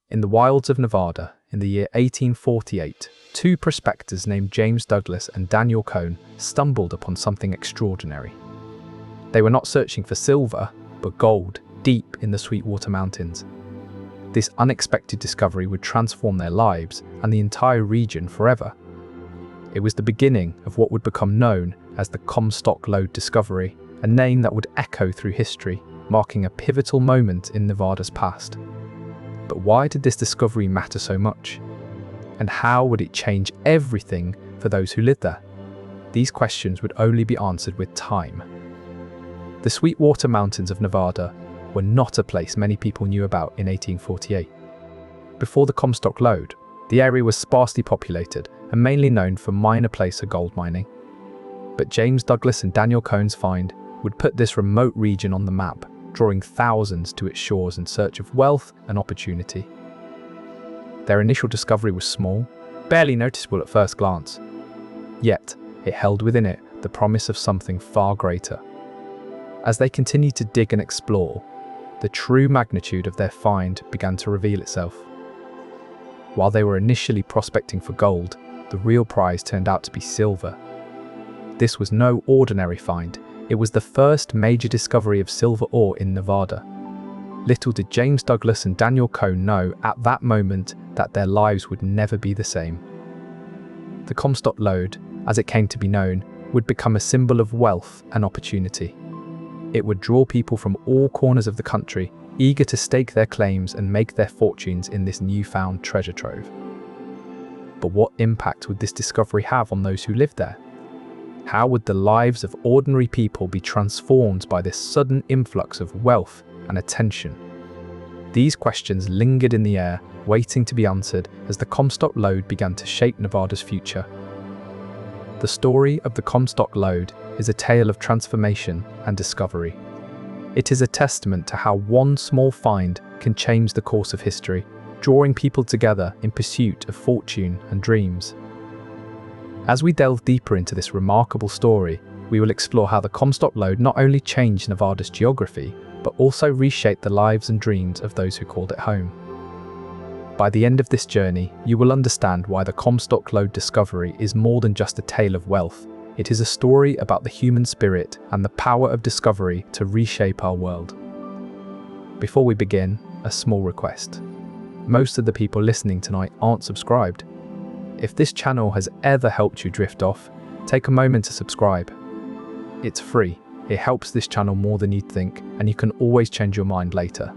In the wilds of Nevada, in the year 1848, two prospectors named James Douglas and Daniel Cohn stumbled upon something extraordinary. They were not searching for silver, but gold, deep in the Sweetwater Mountains. This unexpected discovery would transform their lives and the entire region forever. It was the beginning of what would become known as the Comstock Lode discovery, a name that would echo through history, marking a pivotal moment in Nevada's past. But why did this discovery matter so much? And how would it change everything for those who lived there? These questions would only be answered with time. The Sweetwater Mountains of Nevada were not a place many people knew about in 1848. Before the Comstock Lode, the area was sparsely populated and mainly known for minor placer gold mining. But James Douglas and Daniel Cohn's find would put this remote region on the map, drawing thousands to its shores in search of wealth and opportunity. Their initial discovery was small, barely noticeable at first glance. Yet, it held within it the promise of something far greater. As they continued to dig and explore, the true magnitude of their find began to reveal itself. While they were initially prospecting for gold, the real prize turned out to be silver. This was no ordinary find. It was the first major discovery of silver ore in Nevada. Little did James Douglas and Daniel Cohn know at that moment that their lives would never be the same. The Comstock Lode, as it came to be known, would become a symbol of wealth and opportunity. It would draw people from all corners of the country, eager to stake their claims and make their fortunes in this newfound treasure trove. But what impact would this discovery have on those who lived there? How would the lives of ordinary people be transformed by this sudden influx of wealth and attention? These questions lingered in the air, waiting to be answered as the Comstock Lode began to shape Nevada's future. The story of the Comstock Lode is a tale of transformation and discovery. It is a testament to how one small find can change the course of history, drawing people together in pursuit of fortune and dreams. As we delve deeper into this remarkable story, we will explore how the Comstock Lode not only changed Nevada's geography, but also reshaped the lives and dreams of those who called it home. By the end of this journey, you will understand why the Comstock Lode discovery is more than just a tale of wealth. It is a story about the human spirit and the power of discovery to reshape our world. Before we begin, a small request. Most of the people listening tonight aren't subscribed. If this channel has ever helped you drift off, take a moment to subscribe. It's free, it helps this channel more than you'd think, and you can always change your mind later.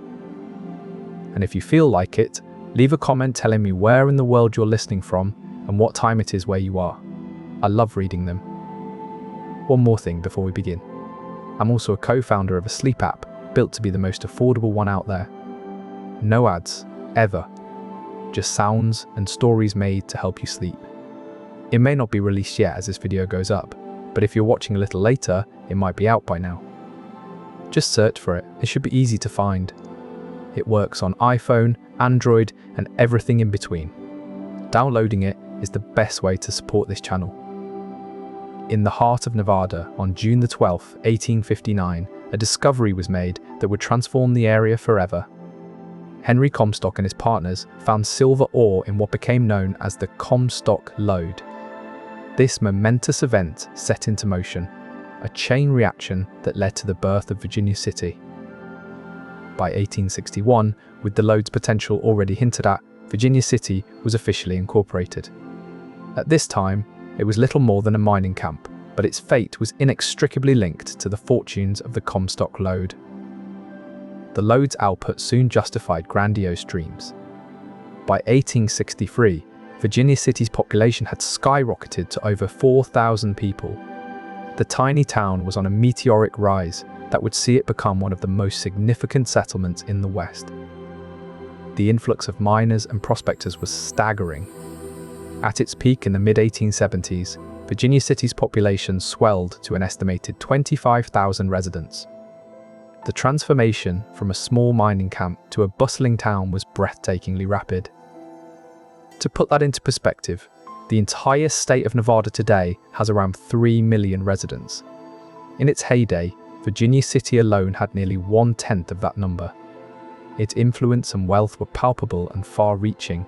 And if you feel like it, leave a comment telling me where in the world you're listening from and what time it is where you are. I love reading them. One more thing before we begin. I'm also a co-founder of a sleep app built to be the most affordable one out there. No ads, ever. Just sounds and stories made to help you sleep. It may not be released yet as this video goes up, but if you're watching a little later, it might be out by now. Just search for it, it should be easy to find. It works on iPhone, Android, and everything in between. Downloading it is the best way to support this channel. In the heart of Nevada, on June the 12th, 1859, a discovery was made that would transform the area forever. Henry Comstock and his partners found silver ore in what became known as the Comstock Lode. This momentous event set into motion a chain reaction that led to the birth of Virginia City. By 1861, with the Lode's potential already hinted at, Virginia City was officially incorporated. At this time, it was little more than a mining camp, but its fate was inextricably linked to the fortunes of the Comstock Lode. The Lode's output soon justified grandiose dreams. By 1863, Virginia City's population had skyrocketed to over 4,000 people. The tiny town was on a meteoric rise that would see it become one of the most significant settlements in the West. The influx of miners and prospectors was staggering. At its peak in the mid-1870s, Virginia City's population swelled to an estimated 25,000 residents. The transformation from a small mining camp to a bustling town was breathtakingly rapid. To put that into perspective, the entire state of Nevada today has around 3 million residents. In its heyday, Virginia City alone had nearly 1/10 of that number. its influence and wealth were palpable and far-reaching.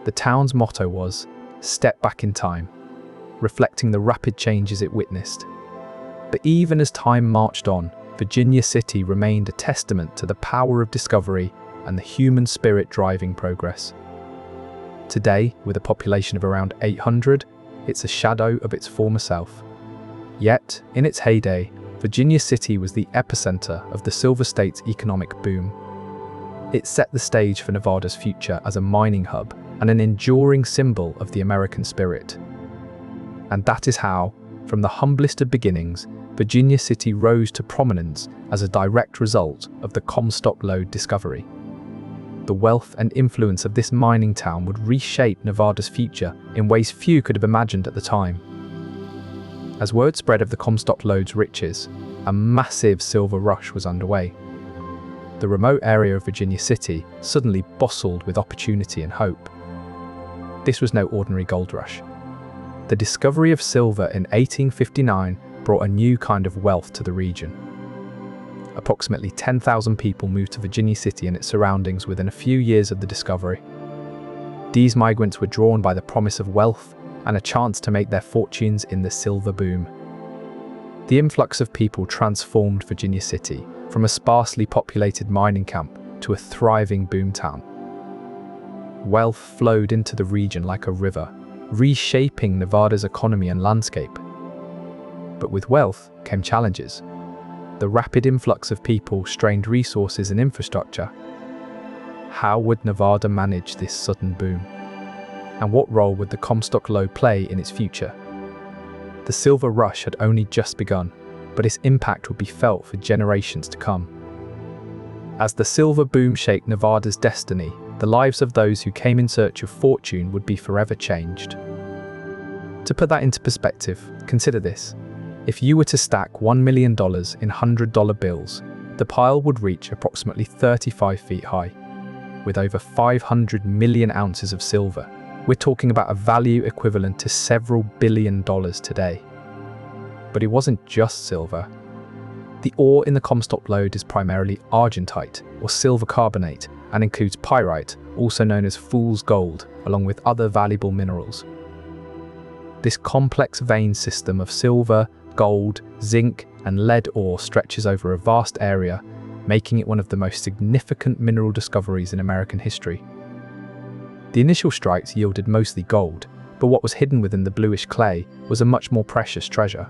The town's motto was, "Step back in time," reflecting the rapid changes it witnessed. But even as time marched on, Virginia City remained a testament to the power of discovery and the human spirit driving progress. Today, with a population of around 800, it's a shadow of its former self. Yet, in its heyday, Virginia City was the epicenter of the Silver State's economic boom. It set the stage for Nevada's future as a mining hub and an enduring symbol of the American spirit. And that is how, from the humblest of beginnings, Virginia City rose to prominence as a direct result of the Comstock Lode discovery. The wealth and influence of this mining town would reshape Nevada's future in ways few could have imagined at the time. As word spread of the Comstock Lode's riches, a massive silver rush was underway. The remote area of Virginia City suddenly bustled with opportunity and hope. This was no ordinary gold rush. The discovery of silver in 1859 brought a new kind of wealth to the region. Approximately 10,000 people moved to Virginia City and its surroundings within a few years of the discovery. These migrants were drawn by the promise of wealth and a chance to make their fortunes in the silver boom. The influx of people transformed Virginia City from a sparsely populated mining camp to a thriving boomtown. Wealth flowed into the region like a river, reshaping Nevada's economy and landscape. But with wealth came challenges. The rapid influx of people strained resources and infrastructure. How would Nevada manage this sudden boom? And what role would the Comstock Lode play in its future? The silver rush had only just begun, but its impact would be felt for generations to come. As the silver boom shaped Nevada's destiny, the lives of those who came in search of fortune would be forever changed. To put that into perspective, consider this. If you were to stack $1 million in $100 bills, the pile would reach approximately 35 feet high. With over 500 million ounces of silver, we're talking about a value equivalent to several $1 billion today. But it wasn't just silver. The ore in the Comstock Lode is primarily argentite, or silver carbonate, and includes pyrite, also known as fool's gold, along with other valuable minerals. This complex vein system of silver, gold, zinc, and lead ore stretches over a vast area, making it one of the most significant mineral discoveries in American history. The initial strikes yielded mostly gold, but what was hidden within the bluish clay was a much more precious treasure.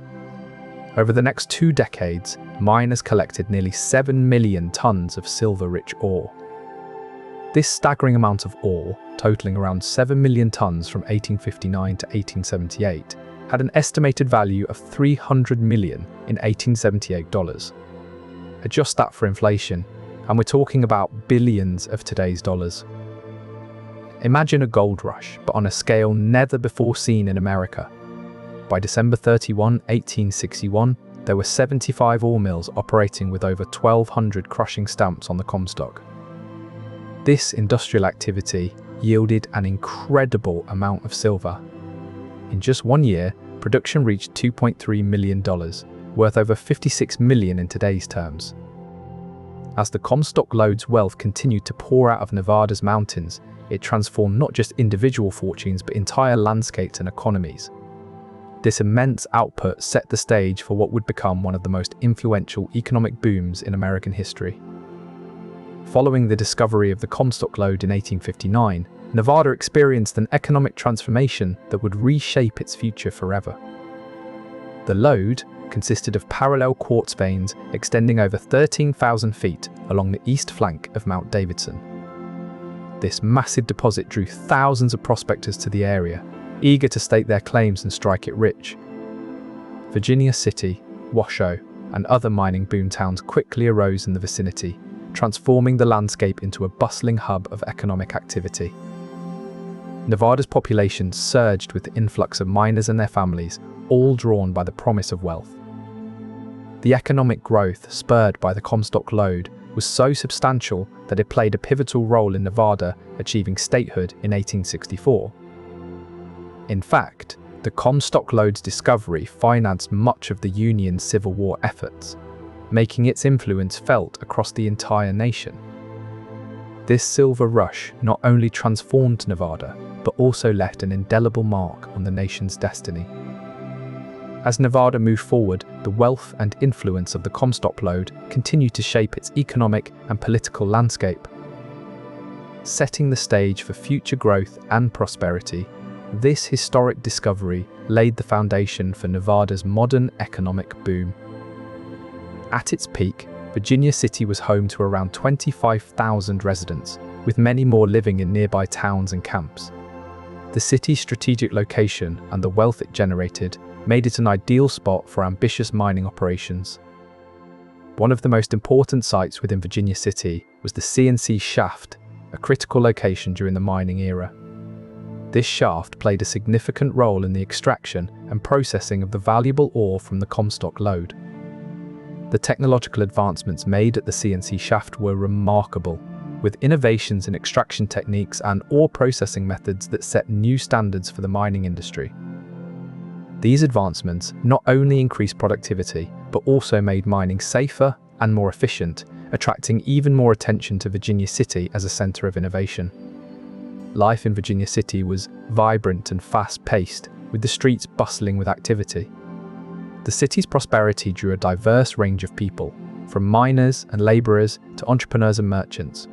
Over the next 2 decades, miners collected nearly 7 million tons of silver-rich ore. This staggering amount of ore, totaling around 7 million tons from 1859 to 1878, had an estimated value of $300 million in 1878 dollars. Adjust that for inflation, and we're talking about billions of today's dollars. Imagine a gold rush, but on a scale never before seen in America. By December 31, 1861, there were 75 ore mills operating with over 1,200 crushing stamps on the Comstock. This industrial activity yielded an incredible amount of silver. In just 1 year, production reached $2.3 million, worth over $56 million in today's terms. As the Comstock Lode's wealth continued to pour out of Nevada's mountains, it transformed not just individual fortunes but entire landscapes and economies. This immense output set the stage for what would become one of the most influential economic booms in American history. Following the discovery of the Comstock Lode in 1859, Nevada experienced an economic transformation that would reshape its future forever. The lode consisted of parallel quartz veins extending over 13,000 feet along the east flank of Mount Davidson. This massive deposit drew thousands of prospectors to the area, eager to stake their claims and strike it rich. Virginia City, Washoe, and other mining boomtowns quickly arose in the vicinity, transforming the landscape into a bustling hub of economic activity. Nevada's population surged with the influx of miners and their families, all drawn by the promise of wealth. The economic growth spurred by the Comstock Lode was so substantial that it played a pivotal role in Nevada achieving statehood in 1864. In fact, the Comstock Lode's discovery financed much of the Union's Civil War efforts, making its influence felt across the entire nation. This silver rush not only transformed Nevada, but also left an indelible mark on the nation's destiny. As Nevada moved forward, the wealth and influence of the Comstock Lode continued to shape its economic and political landscape. Setting the stage for future growth and prosperity, this historic discovery laid the foundation for Nevada's modern economic boom. At its peak, Virginia City was home to around 25,000 residents, with many more living in nearby towns and camps. The city's strategic location and the wealth it generated made it an ideal spot for ambitious mining operations. One of the most important sites within Virginia City was the CNC shaft, a critical location during the mining era. This shaft played a significant role in the extraction and processing of the valuable ore from the Comstock Lode. The technological advancements made at the CNC shaft were remarkable, with innovations in extraction techniques and ore processing methods that set new standards for the mining industry. These advancements not only increased productivity, but also made mining safer and more efficient, attracting even more attention to Virginia City as a center of innovation. Life in Virginia City was vibrant and fast-paced, with the streets bustling with activity. The city's prosperity drew a diverse range of people, from miners and laborers to entrepreneurs and merchants.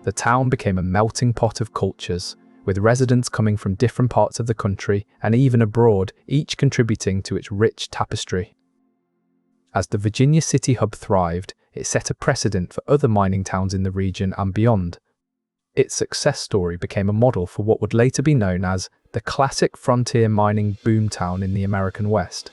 The town became a melting pot of cultures, with residents coming from different parts of the country and even abroad, each contributing to its rich tapestry. As the Virginia City hub thrived, it set a precedent for other mining towns in the region and beyond. Its success story became a model for what would later be known as the classic frontier mining boomtown in the American West.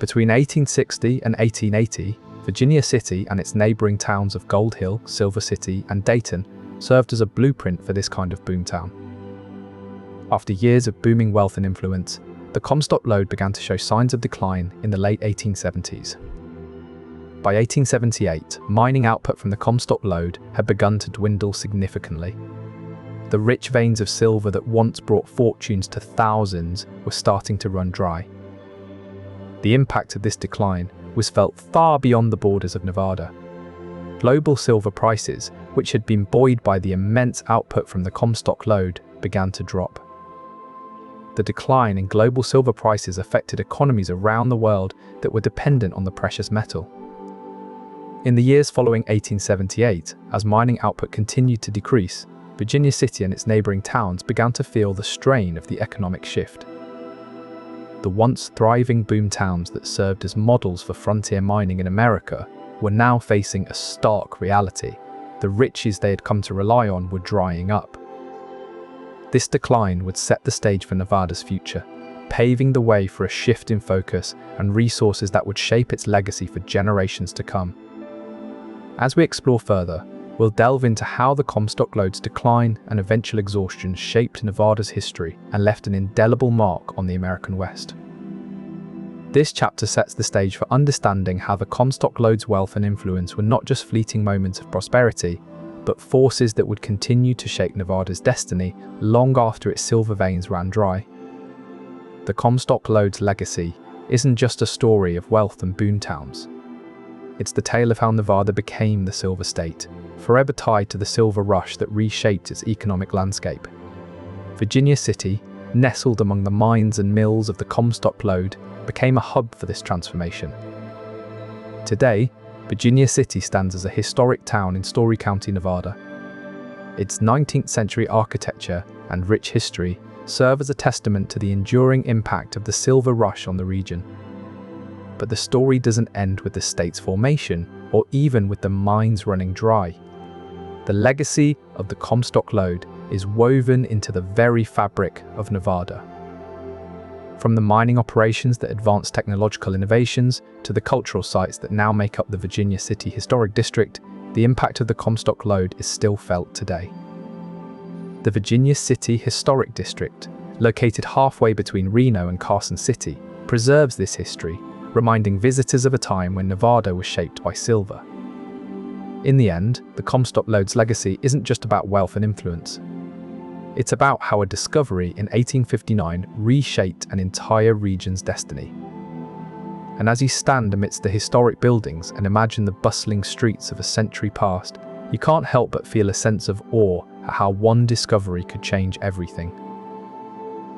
Between 1860 and 1880, Virginia City and its neighboring towns of Gold Hill, Silver City, and Dayton served as a blueprint for this kind of boomtown. After years of booming wealth and influence, the Comstock Lode began to show signs of decline in the late 1870s. By 1878, mining output from the Comstock Lode had begun to dwindle significantly. The rich veins of silver that once brought fortunes to thousands were starting to run dry. The impact of this decline was felt far beyond the borders of Nevada. Global silver prices, which had been buoyed by the immense output from the Comstock Lode, began to drop. The decline in global silver prices affected economies around the world that were dependent on the precious metal. In the years following 1878, as mining output continued to decrease, Virginia City and its neighboring towns began to feel the strain of the economic shift. The once thriving boom towns that served as models for frontier mining in America were now facing a stark reality. The riches they had come to rely on were drying up. This decline would set the stage for Nevada's future, paving the way for a shift in focus and resources that would shape its legacy for generations to come. As we explore further, we'll delve into how the Comstock Lode's decline and eventual exhaustion shaped Nevada's history and left an indelible mark on the American West. This chapter sets the stage for understanding how the Comstock Lode's wealth and influence were not just fleeting moments of prosperity, but forces that would continue to shape Nevada's destiny long after its silver veins ran dry. The Comstock Lode's legacy isn't just a story of wealth and boomtowns. It's the tale of how Nevada became the Silver State, forever tied to the silver rush that reshaped its economic landscape. Virginia City, nestled among the mines and mills of the Comstock Lode, became a hub for this transformation. Today, Virginia City stands as a historic town in Story County, Nevada. Its 19th century architecture and rich history serve as a testament to the enduring impact of the silver rush on the region. But the story doesn't end with the state's formation, or even with the mines running dry. The legacy of the Comstock Lode is woven into the very fabric of Nevada. From the mining operations that advanced technological innovations to the cultural sites that now make up the Virginia City Historic District, the impact of the Comstock Lode is still felt today. The Virginia City Historic District, located halfway between Reno and Carson City, preserves this history, reminding visitors of a time when Nevada was shaped by silver. In the end, the Comstock Lode's legacy isn't just about wealth and influence. It's about how a discovery in 1859 reshaped an entire region's destiny. And as you stand amidst the historic buildings and imagine the bustling streets of a century past, You can't help but feel a sense of awe at how one discovery could change everything.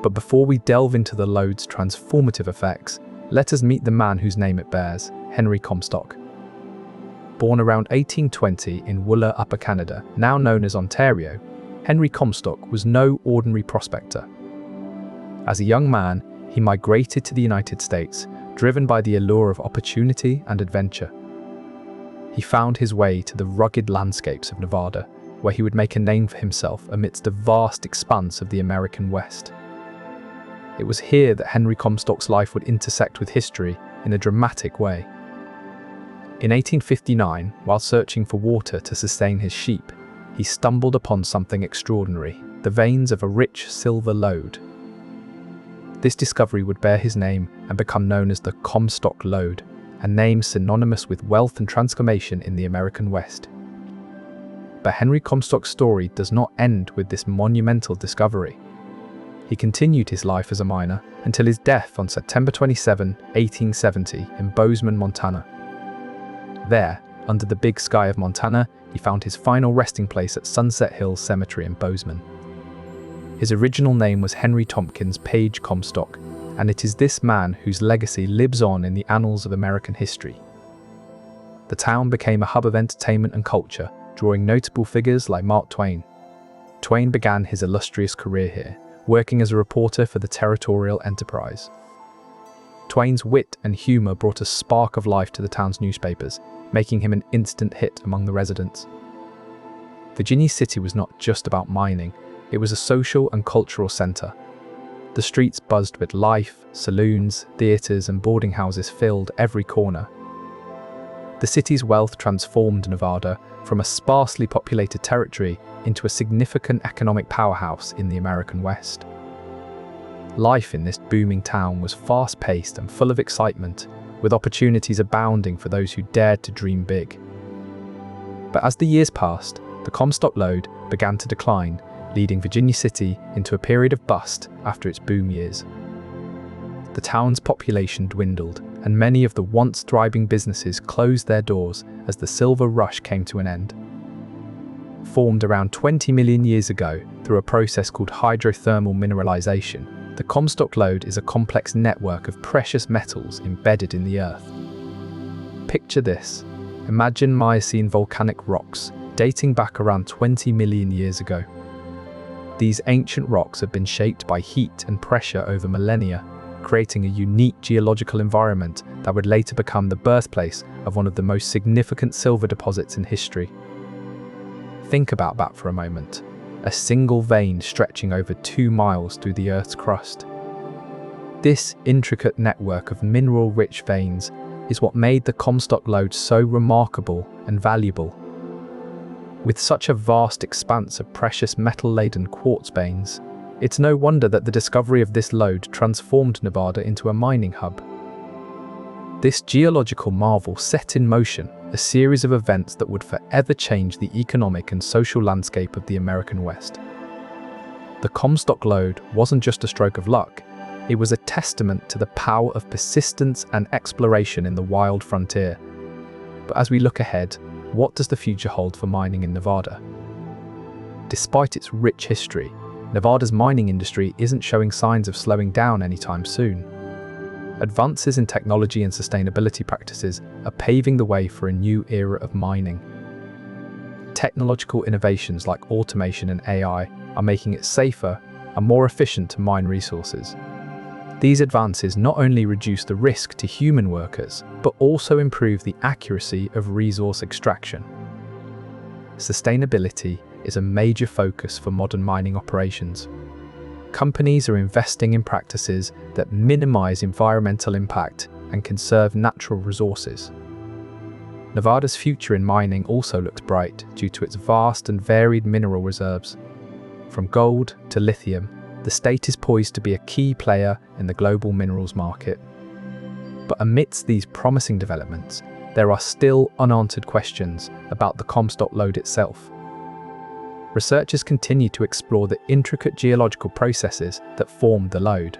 But before we delve into the lode's transformative effects, let us meet the man whose name it bears, Henry Comstock. Born around 1820 in Wooler, Upper Canada, now known as Ontario, Henry Comstock was no ordinary prospector. As a young man, he migrated to the United States, driven by the allure of opportunity and adventure. He found his way to the rugged landscapes of Nevada, where he would make a name for himself amidst the vast expanse of the American West. It was here that Henry Comstock's life would intersect with history in a dramatic way. In 1859, while searching for water to sustain his sheep, he stumbled upon something extraordinary, the veins of a rich silver lode. This discovery would bear his name and become known as the Comstock Lode, a name synonymous with wealth and transformation in the American West. But Henry Comstock's story does not end with this monumental discovery. He continued his life as a miner until his death on September 27, 1870 in Bozeman, Montana. There, under the big sky of Montana, he found his final resting place at Sunset Hills Cemetery in Bozeman. His original name was Henry Tompkins Page Comstock, and it is this man whose legacy lives on in the annals of American history. The town became a hub of entertainment and culture, drawing notable figures like Mark Twain. Twain began his illustrious career here, working as a reporter for the Territorial Enterprise. Twain's wit and humour brought a spark of life to the town's newspapers, making him an instant hit among the residents. Virginia City was not just about mining, it was a social and cultural centre. The streets buzzed with life, saloons, theatres and boarding houses filled every corner. The city's wealth transformed Nevada from a sparsely populated territory into a significant economic powerhouse in the American West. Life in this booming town was fast-paced and full of excitement, with opportunities abounding for those who dared to dream big. But as the years passed, the Comstock Lode began to decline, leading Virginia City into a period of bust after its boom years. The town's population dwindled, and many of the once thriving businesses closed their doors as the silver rush came to an end. Formed around 20 million years ago through a process called hydrothermal mineralization, the Comstock Lode is a complex network of precious metals embedded in the earth. Picture this. Imagine Miocene volcanic rocks dating back around 20 million years ago. These ancient rocks have been shaped by heat and pressure over millennia, creating a unique geological environment that would later become the birthplace of one of the most significant silver deposits in history. Think about that for a moment. A single vein stretching over 2 miles through the Earth's crust. This intricate network of mineral-rich veins is what made the Comstock Lode so remarkable and valuable. With such a vast expanse of precious metal-laden quartz veins, it's no wonder that the discovery of this lode transformed Nevada into a mining hub. This geological marvel set in motion a series of events that would forever change the economic and social landscape of the American West. The Comstock Lode wasn't just a stroke of luck, it was a testament to the power of persistence and exploration in the wild frontier. But as we look ahead, what does the future hold for mining in Nevada? Despite its rich history, Nevada's mining industry isn't showing signs of slowing down anytime soon. Advances in technology and sustainability practices are paving the way for a new era of mining. Technological innovations like automation and AI are making it safer and more efficient to mine resources. These advances not only reduce the risk to human workers, but also improve the accuracy of resource extraction. Sustainability is a major focus for modern mining operations. Companies are investing in practices that minimize environmental impact and conserve natural resources. Nevada's future in mining also looks bright due to its vast and varied mineral reserves. From gold to lithium, the state is poised to be a key player in the global minerals market. But amidst these promising developments, there are still unanswered questions about the Comstock Lode itself. Researchers continue to explore the intricate geological processes that form the lode.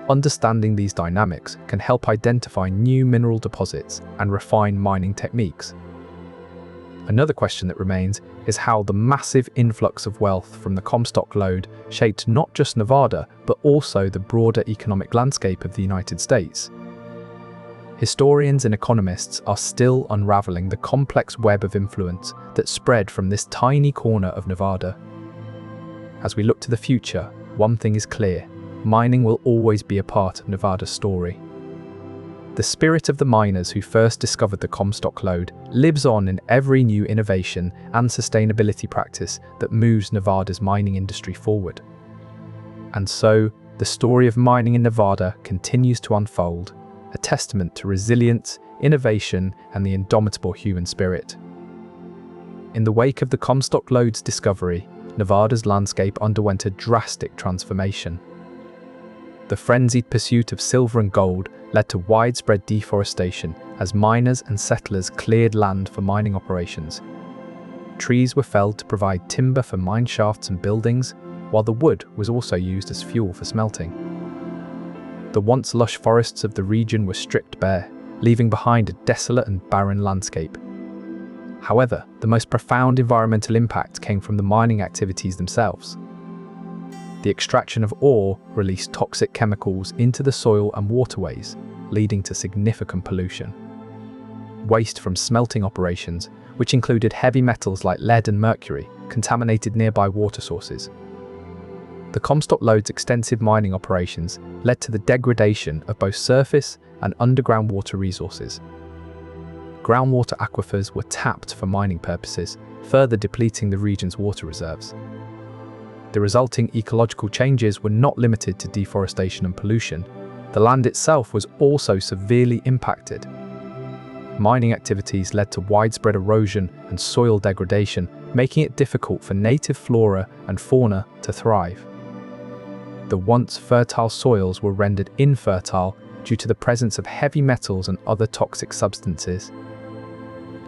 Understanding these dynamics can help identify new mineral deposits and refine mining techniques. Another question that remains is how the massive influx of wealth from the Comstock Lode shaped not just Nevada, but also the broader economic landscape of the United States. Historians and economists are still unraveling the complex web of influence that spread from this tiny corner of Nevada. As we look to the future, one thing is clear: mining will always be a part of Nevada's story. The spirit of the miners who first discovered the Comstock Lode lives on in every new innovation and sustainability practice that moves Nevada's mining industry forward. And so, the story of mining in Nevada continues to unfold, a testament to resilience, innovation, and the indomitable human spirit. In the wake of the Comstock Lode's discovery, Nevada's landscape underwent a drastic transformation. The frenzied pursuit of silver and gold led to widespread deforestation as miners and settlers cleared land for mining operations. Trees were felled to provide timber for mine shafts and buildings, while the wood was also used as fuel for smelting. The once lush forests of the region were stripped bare, leaving behind a desolate and barren landscape. However, the most profound environmental impact came from the mining activities themselves. The extraction of ore released toxic chemicals into the soil and waterways, leading to significant pollution. Waste from smelting operations, which included heavy metals like lead and mercury, contaminated nearby water sources. The Comstock Lode's extensive mining operations led to the degradation of both surface and underground water resources. Groundwater aquifers were tapped for mining purposes, further depleting the region's water reserves. The resulting ecological changes were not limited to deforestation and pollution. The land itself was also severely impacted. Mining activities led to widespread erosion and soil degradation, making it difficult for native flora and fauna to thrive. The once fertile soils were rendered infertile due to the presence of heavy metals and other toxic substances.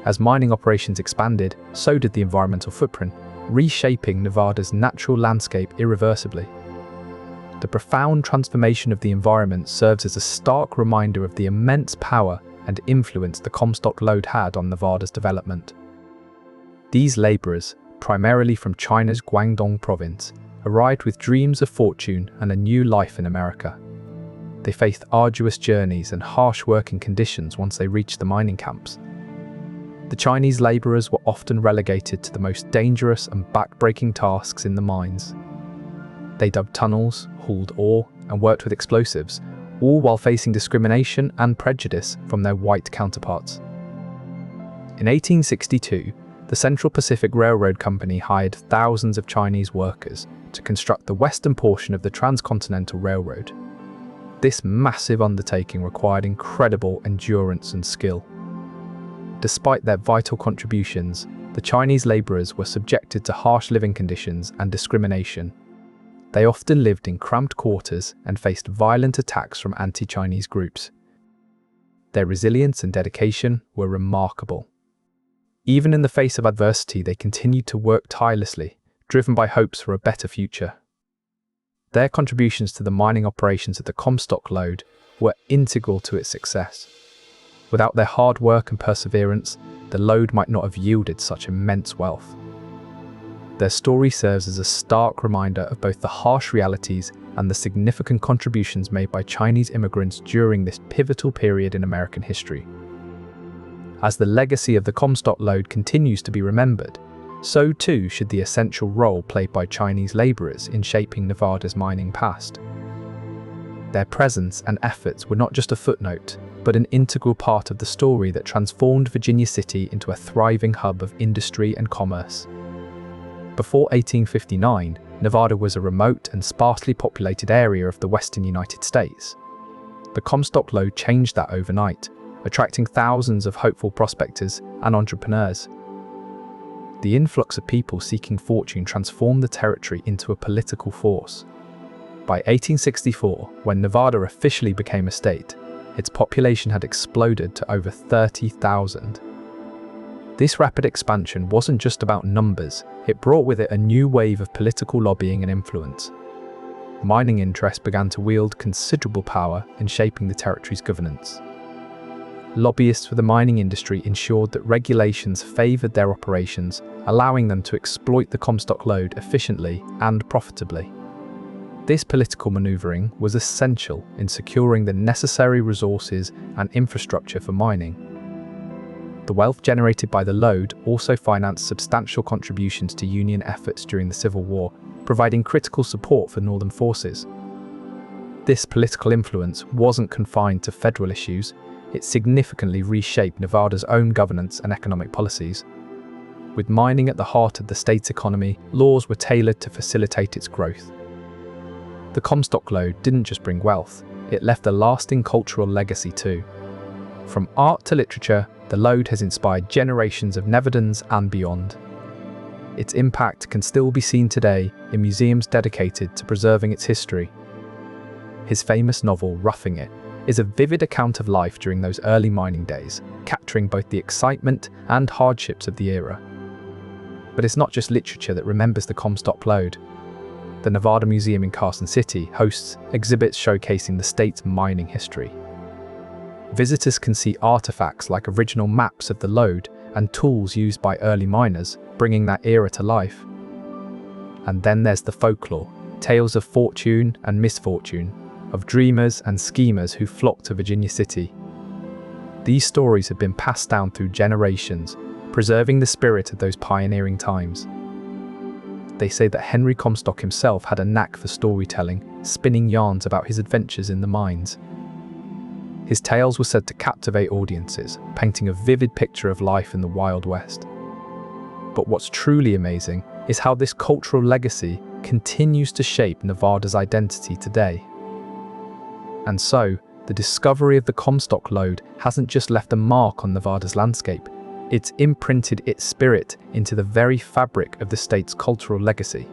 As mining operations expanded, so did the environmental footprint, reshaping Nevada's natural landscape irreversibly. The profound transformation of the environment serves as a stark reminder of the immense power and influence the Comstock Lode had on Nevada's development. These laborers, primarily from China's Guangdong province, arrived with dreams of fortune and a new life in America. They faced arduous journeys and harsh working conditions once they reached the mining camps. The Chinese laborers were often relegated to the most dangerous and back-breaking tasks in the mines. They dug tunnels, hauled ore, and worked with explosives, all while facing discrimination and prejudice from their white counterparts. In 1862, the Central Pacific Railroad Company hired thousands of Chinese workers to construct the western portion of the Transcontinental Railroad. This massive undertaking required incredible endurance and skill. Despite their vital contributions, the Chinese laborers were subjected to harsh living conditions and discrimination. They often lived in cramped quarters and faced violent attacks from anti-Chinese groups. Their resilience and dedication were remarkable. Even in the face of adversity, they continued to work tirelessly, driven by hopes for a better future. Their contributions to the mining operations of the Comstock Lode were integral to its success. Without their hard work and perseverance, the Lode might not have yielded such immense wealth. Their story serves as a stark reminder of both the harsh realities and the significant contributions made by Chinese immigrants during this pivotal period in American history. As the legacy of the Comstock Lode continues to be remembered, so too should the essential role played by Chinese laborers in shaping Nevada's mining past. Their presence and efforts were not just a footnote, but an integral part of the story that transformed Virginia City into a thriving hub of industry and commerce. Before 1859, Nevada was a remote and sparsely populated area of the western United States. The Comstock Lode changed that overnight, attracting thousands of hopeful prospectors and entrepreneurs. The influx of people seeking fortune transformed the territory into a political force. By 1864, when Nevada officially became a state, its population had exploded to over 30,000. This rapid expansion wasn't just about numbers, it brought with it a new wave of political lobbying and influence. Mining interests began to wield considerable power in shaping the territory's governance. lobbyists for the mining industry ensured that regulations favored their operations, allowing them to exploit the Comstock lode efficiently and profitably. This political maneuvering was essential in securing the necessary resources and infrastructure for mining. The wealth generated by the lode also financed substantial contributions to Union efforts during the Civil War, providing critical support for Northern forces. This political influence wasn't confined to federal issues. It significantly reshaped Nevada's own governance and economic policies. With mining at the heart of the state's economy, laws were tailored to facilitate its growth. The Comstock lode didn't just bring wealth, it left a lasting cultural legacy too. From art to literature, the lode has inspired generations of Nevadans and beyond. Its impact can still be seen today in museums dedicated to preserving its history. His famous novel, Roughing It, is a vivid account of life during those early mining days, capturing both the excitement and hardships of the era. But it's not just literature that remembers the Comstock lode. The Nevada Museum in Carson City hosts exhibits showcasing the state's mining history. Visitors can see artifacts like original maps of the lode and tools used by early miners, bringing that era to life. And then there's the folklore, tales of fortune and misfortune, of dreamers and schemers who flocked to Virginia City. These stories have been passed down through generations, preserving the spirit of those pioneering times. They say that Henry Comstock himself had a knack for storytelling, spinning yarns about his adventures in the mines. His tales were said to captivate audiences, painting a vivid picture of life in the Wild West. But what's truly amazing is how this cultural legacy continues to shape Nevada's identity today. And so, the discovery of the Comstock lode hasn't just left a mark on Nevada's landscape, it's imprinted its spirit into the very fabric of the state's cultural legacy.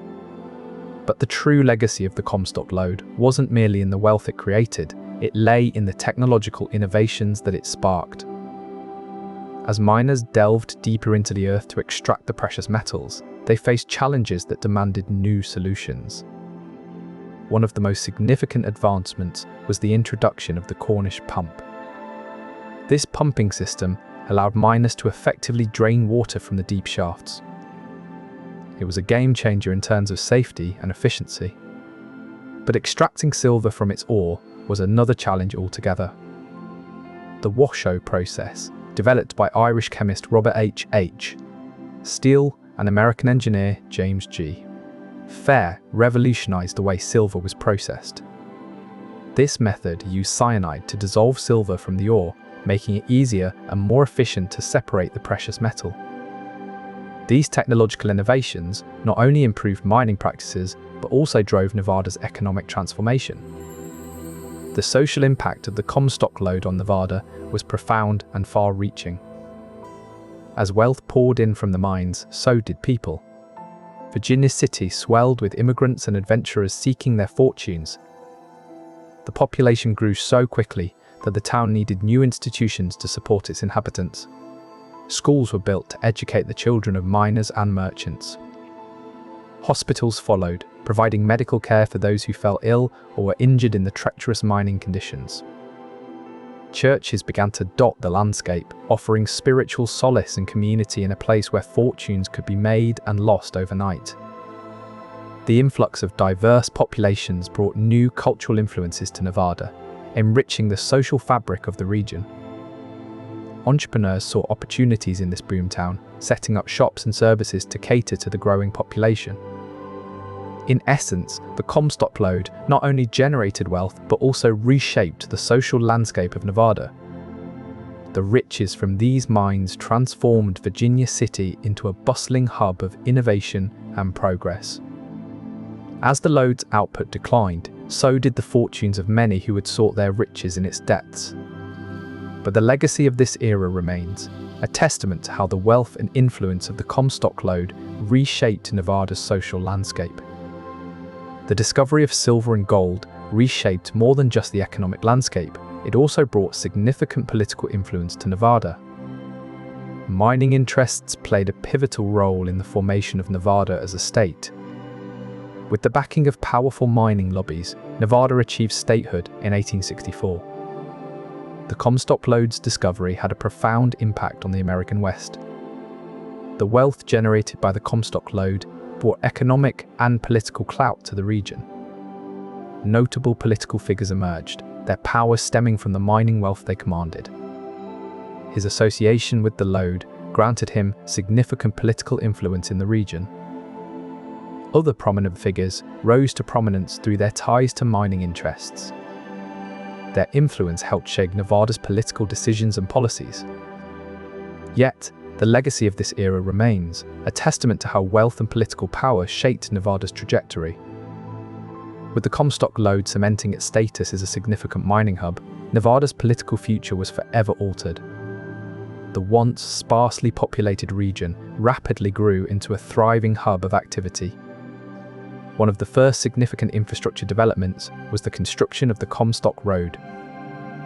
But the true legacy of the Comstock lode wasn't merely in the wealth it created, it lay in the technological innovations that it sparked. As miners delved deeper into the earth to extract the precious metals, they faced challenges that demanded new solutions. One of the most significant advancements was the introduction of the Cornish pump. This pumping system allowed miners to effectively drain water from the deep shafts. It was a game changer in terms of safety and efficiency. But extracting silver from its ore was another challenge altogether. The washoe process, developed by Irish chemist Robert H. Steele and American engineer James G. Fair, revolutionized the way silver was processed. This method used cyanide to dissolve silver from the ore, making it easier and more efficient to separate the precious metal. These technological innovations not only improved mining practices, but also drove Nevada's economic transformation. The social impact of the Comstock lode on Nevada was profound and far-reaching. As wealth poured in from the mines, so did people. Virginia City swelled with immigrants and adventurers seeking their fortunes. The population grew so quickly that the town needed new institutions to support its inhabitants. Schools were built to educate the children of miners and merchants. Hospitals followed, providing medical care for those who fell ill or were injured in the treacherous mining conditions. Churches began to dot the landscape, offering spiritual solace and community in a place where fortunes could be made and lost overnight. The influx of diverse populations brought new cultural influences to Nevada, enriching the social fabric of the region. Entrepreneurs saw opportunities in this boomtown, setting up shops and services to cater to the growing population. In essence, the Comstock lode not only generated wealth but also reshaped the social landscape of Nevada. The riches from these mines transformed Virginia City into a bustling hub of innovation and progress. As the lode's output declined, so did the fortunes of many who had sought their riches in its depths. But the legacy of this era remains, a testament to how the wealth and influence of the Comstock lode reshaped Nevada's social landscape. The discovery of silver and gold reshaped more than just the economic landscape, it also brought significant political influence to Nevada. Mining interests played a pivotal role in the formation of Nevada as a state. With the backing of powerful mining lobbies, Nevada achieved statehood in 1864. the Comstock Lode's discovery had a profound impact on the American West. The wealth generated by the Comstock Lode brought economic and political clout to the region. Notable political figures emerged, their power stemming from the mining wealth they commanded. His association with the Lode granted him significant political influence in the region. Other prominent figures rose to prominence through their ties to mining interests. Their influence helped shape Nevada's political decisions and policies. Yet, the legacy of this era remains, a testament to how wealth and political power shaped Nevada's trajectory. With the Comstock Lode cementing its status as a significant mining hub, Nevada's political future was forever altered. The once sparsely populated region rapidly grew into a thriving hub of activity. One of the first significant infrastructure developments was the construction of the Comstock Road.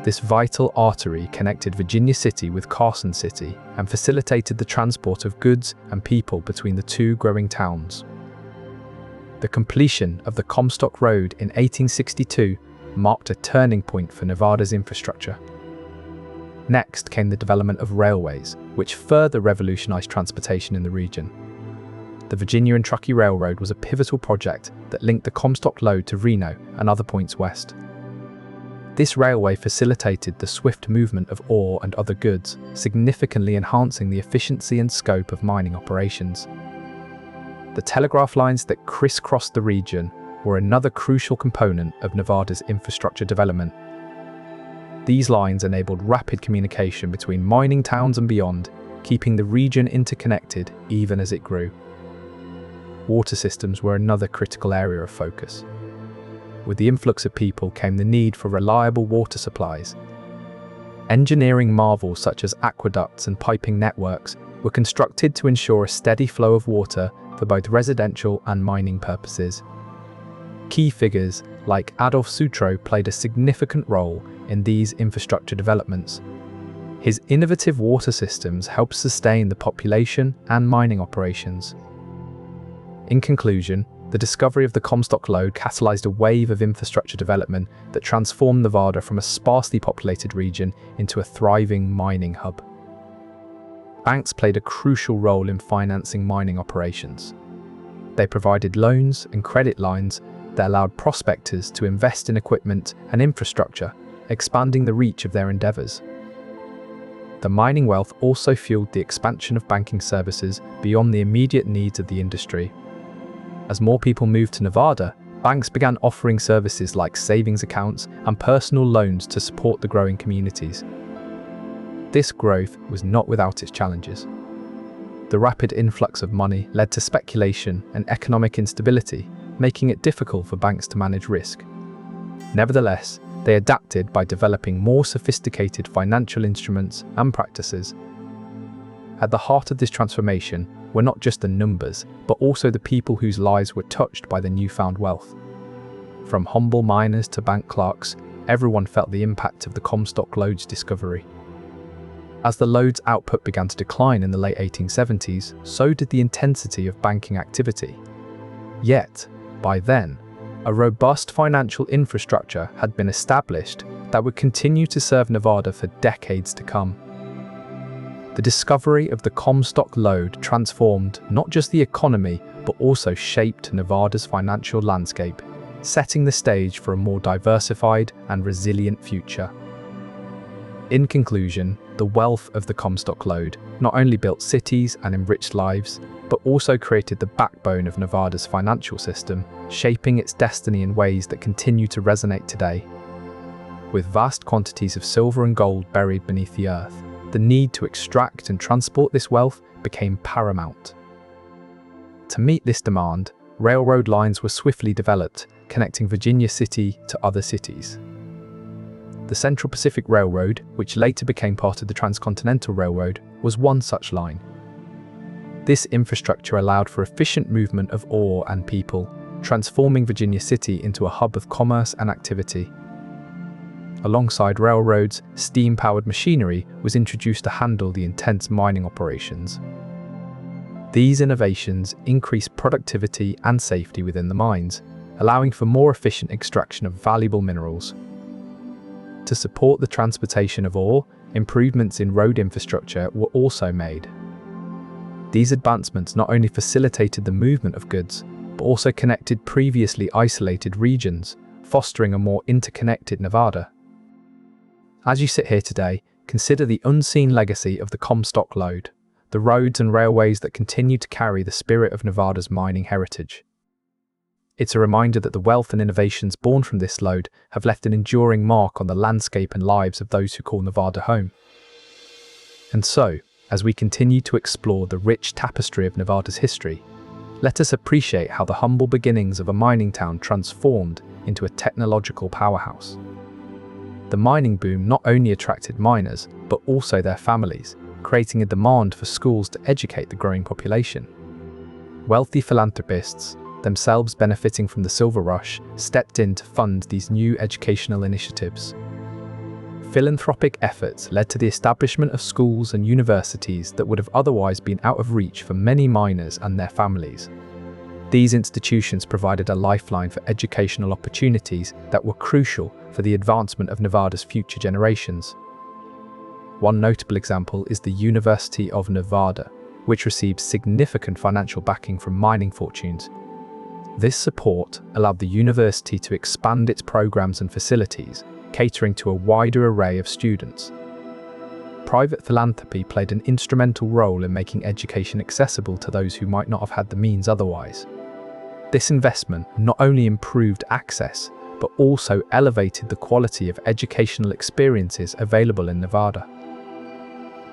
This vital artery connected Virginia City with Carson City and facilitated the transport of goods and people between the two growing towns. The completion of the Comstock Road in 1862 marked a turning point for Nevada's infrastructure. Next came the development of railways, which further revolutionized transportation in the region. The Virginia and Truckee Railroad was a pivotal project that linked the Comstock Lode to Reno and other points west. This railway facilitated the swift movement of ore and other goods, significantly enhancing the efficiency and scope of mining operations. The telegraph lines that crisscrossed the region were another crucial component of Nevada's infrastructure development. These lines enabled rapid communication between mining towns and beyond, keeping the region interconnected even as it grew. Water systems were another critical area of focus. With the influx of people came the need for reliable water supplies. Engineering marvels such as aqueducts and piping networks were constructed to ensure a steady flow of water for both residential and mining purposes. Key figures like Adolf Sutro played a significant role in these infrastructure developments. His innovative water systems helped sustain the population and mining operations. In conclusion, the discovery of the Comstock Lode catalyzed a wave of infrastructure development that transformed Nevada from a sparsely populated region into a thriving mining hub. Banks played a crucial role in financing mining operations. They provided loans and credit lines that allowed prospectors to invest in equipment and infrastructure, expanding the reach of their endeavors. The mining wealth also fueled the expansion of banking services beyond the immediate needs of the industry. As more people moved to Nevada, banks began offering services like savings accounts and personal loans to support the growing communities. This growth was not without its challenges. The rapid influx of money led to speculation and economic instability, making it difficult for banks to manage risk. Nevertheless, they adapted by developing more sophisticated financial instruments and practices. At the heart of this transformation were not just the numbers, but also the people whose lives were touched by the newfound wealth. From humble miners to bank clerks, everyone felt the impact of the Comstock Lode's discovery. As the Lode's output began to decline in the late 1870s, so did the intensity of banking activity. Yet, by then, a robust financial infrastructure had been established that would continue to serve Nevada for decades to come. The discovery of the Comstock Lode transformed not just the economy, but also shaped Nevada's financial landscape, setting the stage for a more diversified and resilient future. In conclusion, the wealth of the Comstock Lode not only built cities and enriched lives, but also created the backbone of Nevada's financial system, shaping its destiny in ways that continue to resonate today. With vast quantities of silver and gold buried beneath the earth, the need to extract and transport this wealth became paramount. To meet this demand, railroad lines were swiftly developed, connecting Virginia City to other cities. The Central Pacific Railroad, which later became part of the Transcontinental Railroad, was one such line. This infrastructure allowed for efficient movement of ore and people, transforming Virginia City into a hub of commerce and activity. Alongside railroads, steam-powered machinery was introduced to handle the intense mining operations. These innovations increased productivity and safety within the mines, allowing for more efficient extraction of valuable minerals. To support the transportation of ore, improvements in road infrastructure were also made. These advancements not only facilitated the movement of goods, but also connected previously isolated regions, fostering a more interconnected Nevada. As you sit here today, consider the unseen legacy of the Comstock Lode, the roads and railways that continue to carry the spirit of Nevada's mining heritage. It's a reminder that the wealth and innovations born from this lode have left an enduring mark on the landscape and lives of those who call Nevada home. And so, as we continue to explore the rich tapestry of Nevada's history, let us appreciate how the humble beginnings of a mining town transformed into a technological powerhouse. The mining boom not only attracted miners, but also their families, creating a demand for schools to educate the growing population. Wealthy philanthropists, themselves benefiting from the silver rush, stepped in to fund these new educational initiatives. Philanthropic efforts led to the establishment of schools and universities that would have otherwise been out of reach for many miners and their families. These institutions provided a lifeline for educational opportunities that were crucial for the advancement of Nevada's future generations. One notable example is the University of Nevada, which received significant financial backing from mining fortunes. This support allowed the university to expand its programs and facilities, catering to a wider array of students. Private philanthropy played an instrumental role in making education accessible to those who might not have had the means otherwise. This investment not only improved access, but also elevated the quality of educational experiences available in Nevada.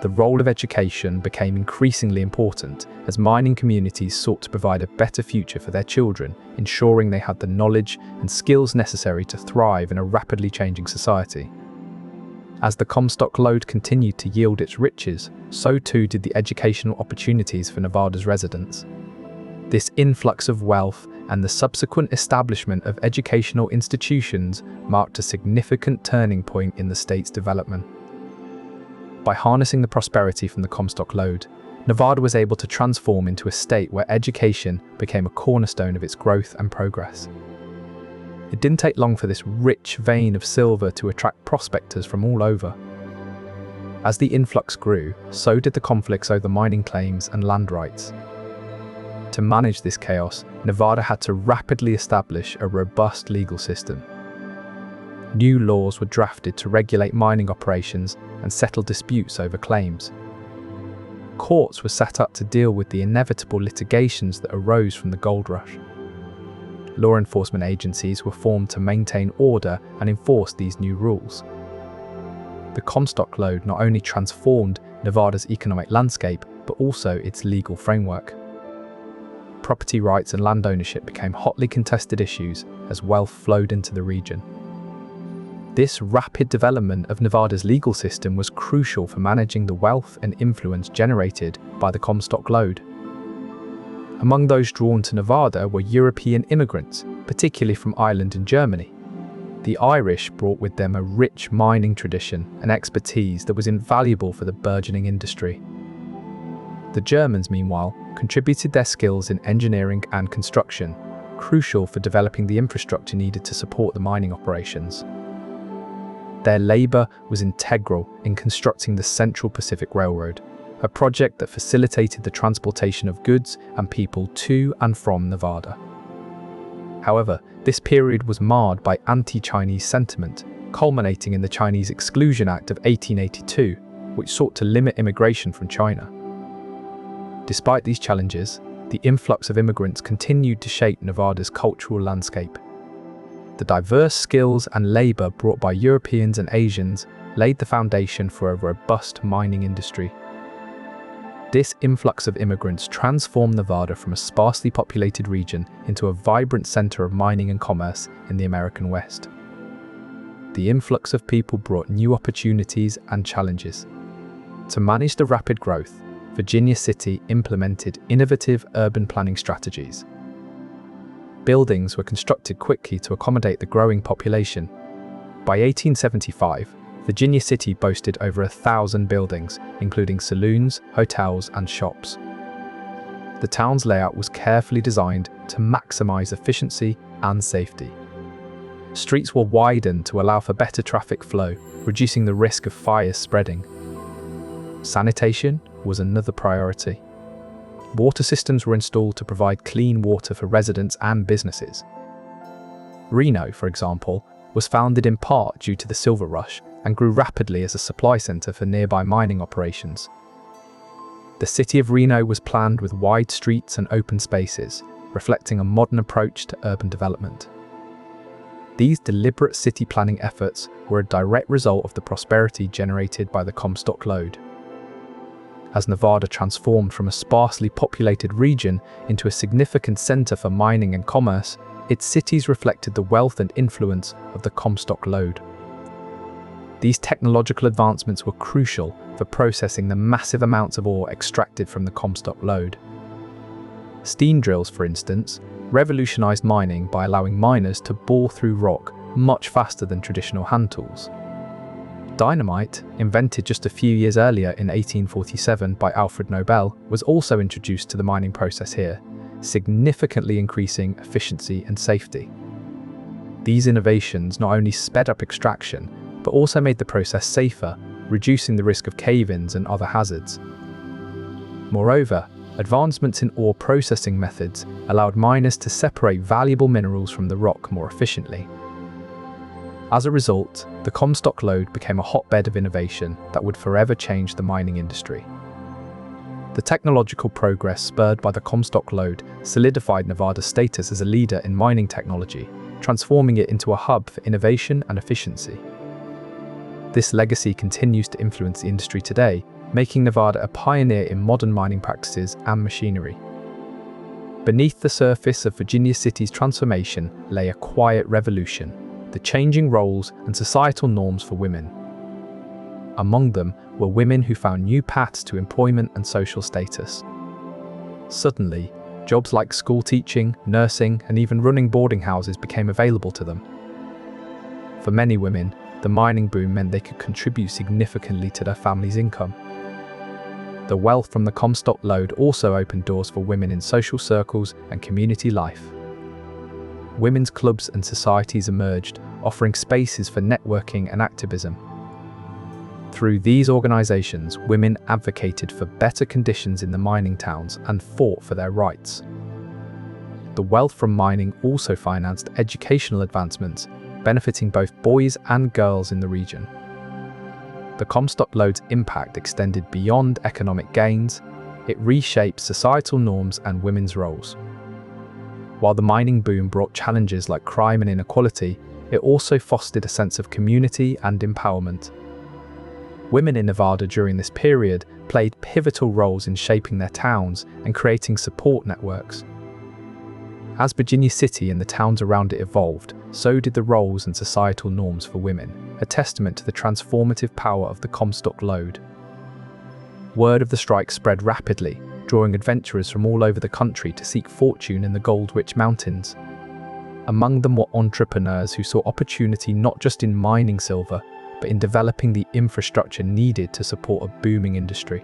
The role of education became increasingly important as mining communities sought to provide a better future for their children, ensuring they had the knowledge and skills necessary to thrive in a rapidly changing society. As the Comstock Lode continued to yield its riches, so too did the educational opportunities for Nevada's residents. This influx of wealth and the subsequent establishment of educational institutions marked a significant turning point in the state's development. By harnessing the prosperity from the Comstock Lode, Nevada was able to transform into a state where education became a cornerstone of its growth and progress. It didn't take long for this rich vein of silver to attract prospectors from all over. As the influx grew, so did the conflicts over mining claims and land rights. To manage this chaos, Nevada had to rapidly establish a robust legal system. New laws were drafted to regulate mining operations and settle disputes over claims. Courts were set up to deal with the inevitable litigations that arose from the gold rush. Law enforcement agencies were formed to maintain order and enforce these new rules. The Comstock Lode not only transformed Nevada's economic landscape, but also its legal framework. Property rights and land ownership became hotly contested issues as wealth flowed into the region. This rapid development of Nevada's legal system was crucial for managing the wealth and influence generated by the Comstock Lode. Among those drawn to Nevada were European immigrants, particularly from Ireland and Germany. The Irish brought with them a rich mining tradition and expertise that was invaluable for the burgeoning industry. The Germans, meanwhile, contributed their skills in engineering and construction, crucial for developing the infrastructure needed to support the mining operations. Their labour was integral in constructing the Central Pacific Railroad, a project that facilitated the transportation of goods and people to and from Nevada. However, this period was marred by anti-Chinese sentiment, culminating in the Chinese Exclusion Act of 1882, which sought to limit immigration from China. Despite these challenges, the influx of immigrants continued to shape Nevada's cultural landscape. The diverse skills and labour brought by Europeans and Asians laid the foundation for a robust mining industry. This influx of immigrants transformed Nevada from a sparsely populated region into a vibrant centre of mining and commerce in the American West. The influx of people brought new opportunities and challenges. To manage the rapid growth, Virginia City implemented innovative urban planning strategies. Buildings were constructed quickly to accommodate the growing population. By 1875, Virginia City boasted over 1,000 buildings, including saloons, hotels, and shops. The town's layout was carefully designed to maximize efficiency and safety. Streets were widened to allow for better traffic flow, reducing the risk of fires spreading. Sanitation was another priority. Water systems were installed to provide clean water for residents and businesses. Reno, for example, was founded in part due to the silver rush and grew rapidly as a supply center for nearby mining operations. The city of Reno was planned with wide streets and open spaces, reflecting a modern approach to urban development. These deliberate city planning efforts were a direct result of the prosperity generated by the Comstock Lode. As Nevada transformed from a sparsely populated region into a significant center for mining and commerce, its cities reflected the wealth and influence of the Comstock Lode. These technological advancements were crucial for processing the massive amounts of ore extracted from the Comstock Lode. Steam drills, for instance, revolutionized mining by allowing miners to bore through rock much faster than traditional hand tools. Dynamite, invented just a few years earlier in 1847 by Alfred Nobel, was also introduced to the mining process here, significantly increasing efficiency and safety. These innovations not only sped up extraction, but also made the process safer, reducing the risk of cave-ins and other hazards. Moreover, advancements in ore processing methods allowed miners to separate valuable minerals from the rock more efficiently. As a result, the Comstock Lode became a hotbed of innovation that would forever change the mining industry. The technological progress spurred by the Comstock Lode solidified Nevada's status as a leader in mining technology, transforming it into a hub for innovation and efficiency. This legacy continues to influence the industry today, making Nevada a pioneer in modern mining practices and machinery. Beneath the surface of Virginia City's transformation lay a quiet revolution, the changing roles and societal norms for women. Among them were women who found new paths to employment and social status. Suddenly, jobs like school teaching, nursing, and even running boarding houses became available to them. For many women, the mining boom meant they could contribute significantly to their family's income. The wealth from the Comstock Lode also opened doors for women in social circles and community life. Women's clubs and societies emerged, offering spaces for networking and activism. Through these organizations, women advocated for better conditions in the mining towns and fought for their rights. The wealth from mining also financed educational advancements, benefiting both boys and girls in the region. The Comstock Lode's impact extended beyond economic gains. It reshaped societal norms and women's roles. While the mining boom brought challenges like crime and inequality, it also fostered a sense of community and empowerment. Women in Nevada during this period played pivotal roles in shaping their towns and creating support networks. As Virginia City and the towns around it evolved, so did the roles and societal norms for women, a testament to the transformative power of the Comstock Lode. Word of the strike spread rapidly, drawing adventurers from all over the country to seek fortune in the gold-rich mountains. Among them were entrepreneurs who saw opportunity not just in mining silver, but in developing the infrastructure needed to support a booming industry.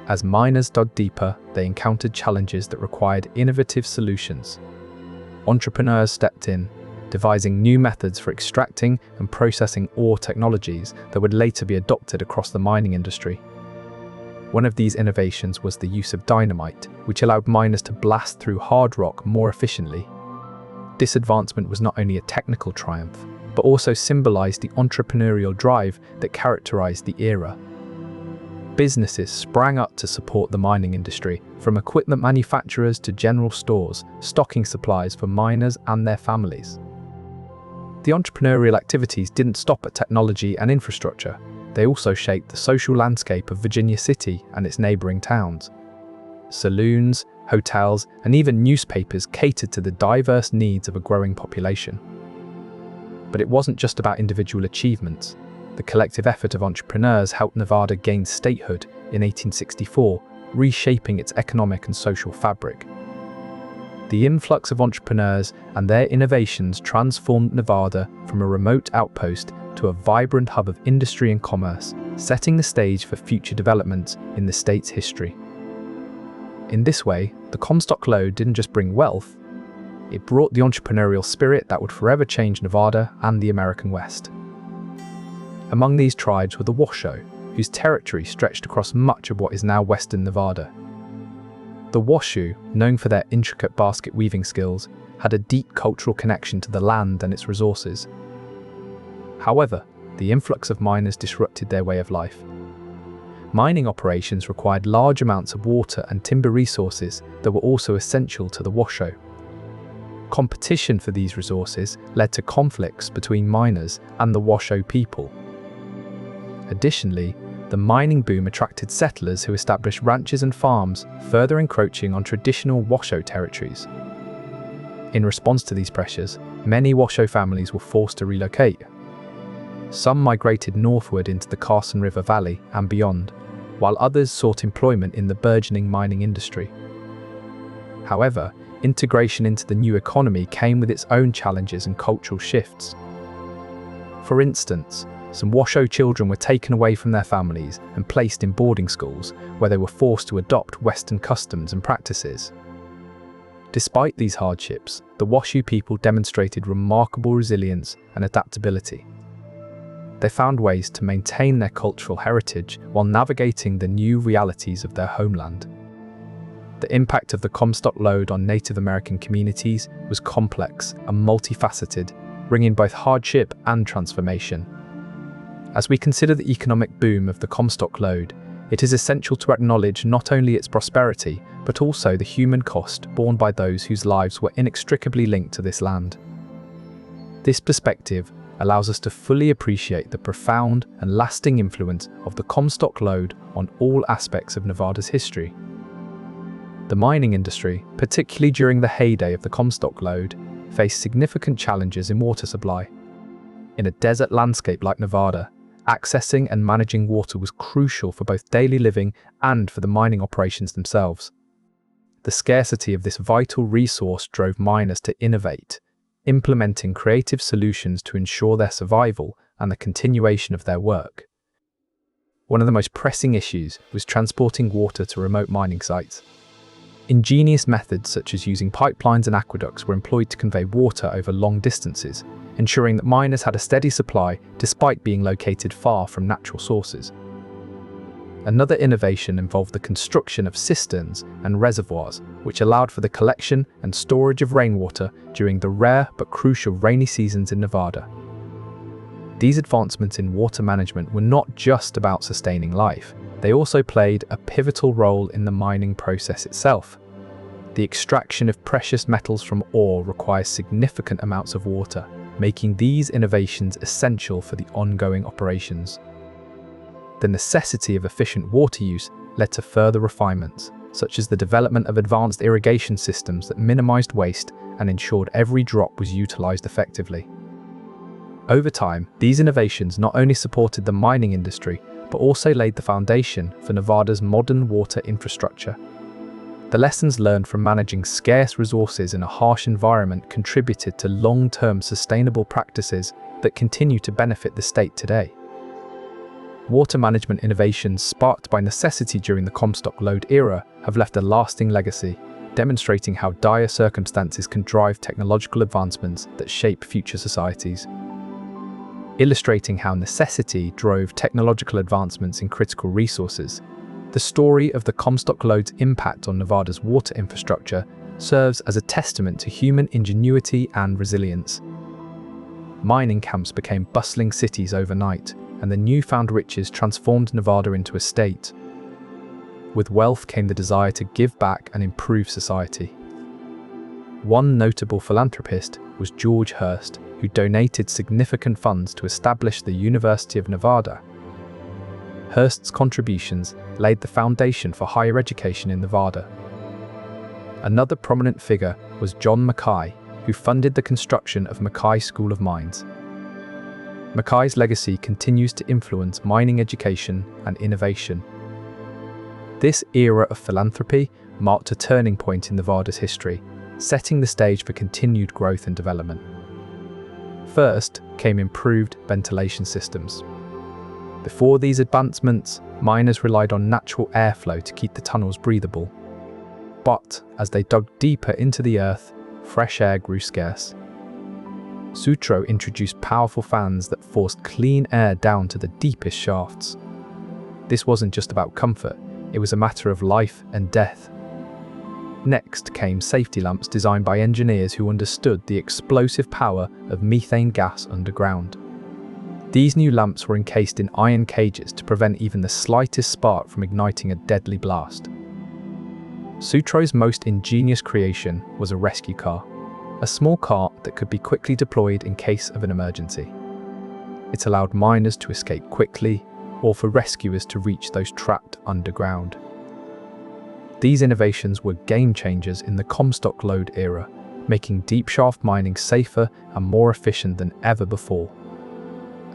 As miners dug deeper, they encountered challenges that required innovative solutions. Entrepreneurs stepped in, devising new methods for extracting and processing ore technologies that would later be adopted across the mining industry. One of these innovations was the use of dynamite, which allowed miners to blast through hard rock more efficiently. This advancement was not only a technical triumph, but also symbolized the entrepreneurial drive that characterized the era. Businesses sprang up to support the mining industry, from equipment manufacturers to general stores, stocking supplies for miners and their families. The entrepreneurial activities didn't stop at technology and infrastructure. They also shaped the social landscape of Virginia City and its neighboring towns. Saloons, hotels, and even newspapers catered to the diverse needs of a growing population. But it wasn't just about individual achievements. The collective effort of entrepreneurs helped Nevada gain statehood in 1864, reshaping its economic and social fabric. The influx of entrepreneurs and their innovations transformed Nevada from a remote outpost to a vibrant hub of industry and commerce, setting the stage for future developments in the state's history. In this way, the Comstock Lode didn't just bring wealth, It brought the entrepreneurial spirit that would forever change Nevada and the American West. Among these tribes were the Washoe, whose territory stretched across much of what is now western Nevada. The Washoe, known for their intricate basket weaving skills, had a deep cultural connection to the land and its resources. However, the influx of miners disrupted their way of life. Mining operations required large amounts of water and timber resources that were also essential to the Washoe. Competition for these resources led to conflicts between miners and the Washoe people. Additionally, the mining boom attracted settlers who established ranches and farms, further encroaching on traditional Washoe territories. In response to these pressures, many Washoe families were forced to relocate. Some migrated northward into the Carson River Valley and beyond, while others sought employment in the burgeoning mining industry. However, integration into the new economy came with its own challenges and cultural shifts. For instance, some Washoe children were taken away from their families and placed in boarding schools, where they were forced to adopt Western customs and practices. Despite these hardships, the Washoe people demonstrated remarkable resilience and adaptability. They found ways to maintain their cultural heritage while navigating the new realities of their homeland. The impact of the Comstock Lode on Native American communities was complex and multifaceted, bringing both hardship and transformation. As we consider the economic boom of the Comstock Lode, it is essential to acknowledge not only its prosperity, but also the human cost borne by those whose lives were inextricably linked to this land. This perspective allows us to fully appreciate the profound and lasting influence of the Comstock Lode on all aspects of Nevada's history. The mining industry, particularly during the heyday of the Comstock Lode, faced significant challenges in water supply. In a desert landscape like Nevada, accessing and managing water was crucial for both daily living and for the mining operations themselves. The scarcity of this vital resource drove miners to innovate, implementing creative solutions to ensure their survival and the continuation of their work. One of the most pressing issues was transporting water to remote mining sites. Ingenious methods such as using pipelines and aqueducts were employed to convey water over long distances, ensuring that miners had a steady supply despite being located far from natural sources. Another innovation involved the construction of cisterns and reservoirs, which allowed for the collection and storage of rainwater during the rare but crucial rainy seasons in Nevada. These advancements in water management were not just about sustaining life, they also played a pivotal role in the mining process itself. The extraction of precious metals from ore requires significant amounts of water, making these innovations essential for the ongoing operations. The necessity of efficient water use led to further refinements, such as the development of advanced irrigation systems that minimized waste and ensured every drop was utilized effectively. Over time, these innovations not only supported the mining industry, but also laid the foundation for Nevada's modern water infrastructure. The lessons learned from managing scarce resources in a harsh environment contributed to long-term sustainable practices that continue to benefit the state today. Water management innovations sparked by necessity during the Comstock Lode era have left a lasting legacy, demonstrating how dire circumstances can drive technological advancements that shape future societies. Illustrating how necessity drove technological advancements in critical resources, the story of the Comstock Lode's impact on Nevada's water infrastructure serves as a testament to human ingenuity and resilience. Mining camps became bustling cities overnight, and the newfound riches transformed Nevada into a state. With wealth came the desire to give back and improve society. One notable philanthropist was George Hearst, who donated significant funds to establish the University of Nevada. Hearst's contributions laid the foundation for higher education in Nevada. Another prominent figure was John Mackay, who funded the construction of Mackay School of Mines. Mackay's legacy continues to influence mining education and innovation. This era of philanthropy marked a turning point in Nevada's history, setting the stage for continued growth and development. First came improved ventilation systems. Before these advancements, miners relied on natural airflow to keep the tunnels breathable. But as they dug deeper into the earth, fresh air grew scarce. Sutro introduced powerful fans that forced clean air down to the deepest shafts. This wasn't just about comfort, it was a matter of life and death. Next came safety lamps designed by engineers who understood the explosive power of methane gas underground. These new lamps were encased in iron cages to prevent even the slightest spark from igniting a deadly blast. Sutro's most ingenious creation was a rescue car, a small cart that could be quickly deployed in case of an emergency. It allowed miners to escape quickly, or for rescuers to reach those trapped underground. These innovations were game changers in the Comstock Lode era, making deep shaft mining safer and more efficient than ever before.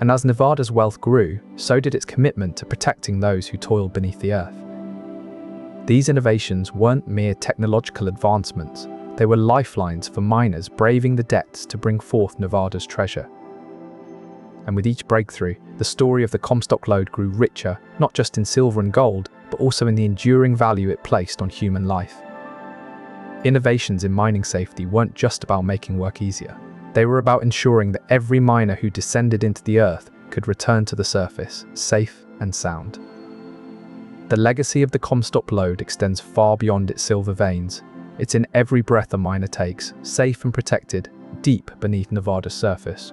And as Nevada's wealth grew, so did its commitment to protecting those who toiled beneath the earth. These innovations weren't mere technological advancements, they were lifelines for miners braving the depths to bring forth Nevada's treasure. And with each breakthrough, the story of the Comstock Lode grew richer, not just in silver and gold, but also in the enduring value it placed on human life. Innovations in mining safety weren't just about making work easier. They were about ensuring that every miner who descended into the earth could return to the surface, safe and sound. The legacy of the Comstock Lode extends far beyond its silver veins. It's in every breath a miner takes, safe and protected, deep beneath Nevada's surface.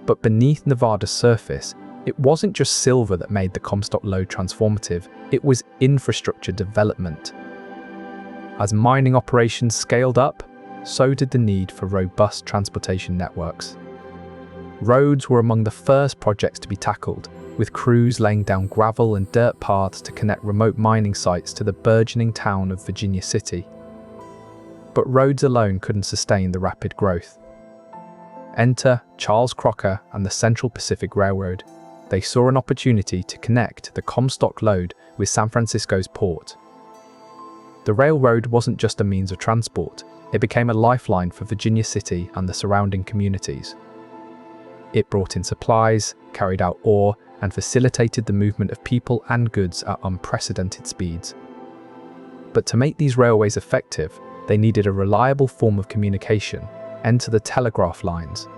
But beneath Nevada's surface, it wasn't just silver that made the Comstock Lode transformative, it was infrastructure development. As mining operations scaled up, so did the need for robust transportation networks. Roads were among the first projects to be tackled, with crews laying down gravel and dirt paths to connect remote mining sites to the burgeoning town of Virginia City. But roads alone couldn't sustain the rapid growth. Enter Charles Crocker and the Central Pacific Railroad. They saw an opportunity to connect the Comstock Lode with San Francisco's port. The railroad wasn't just a means of transport, it became a lifeline for Virginia City and the surrounding communities. It brought in supplies, carried out ore, and facilitated the movement of people and goods at unprecedented speeds. But to make these railways effective, they needed a reliable form of communication, enter the telegraph lines.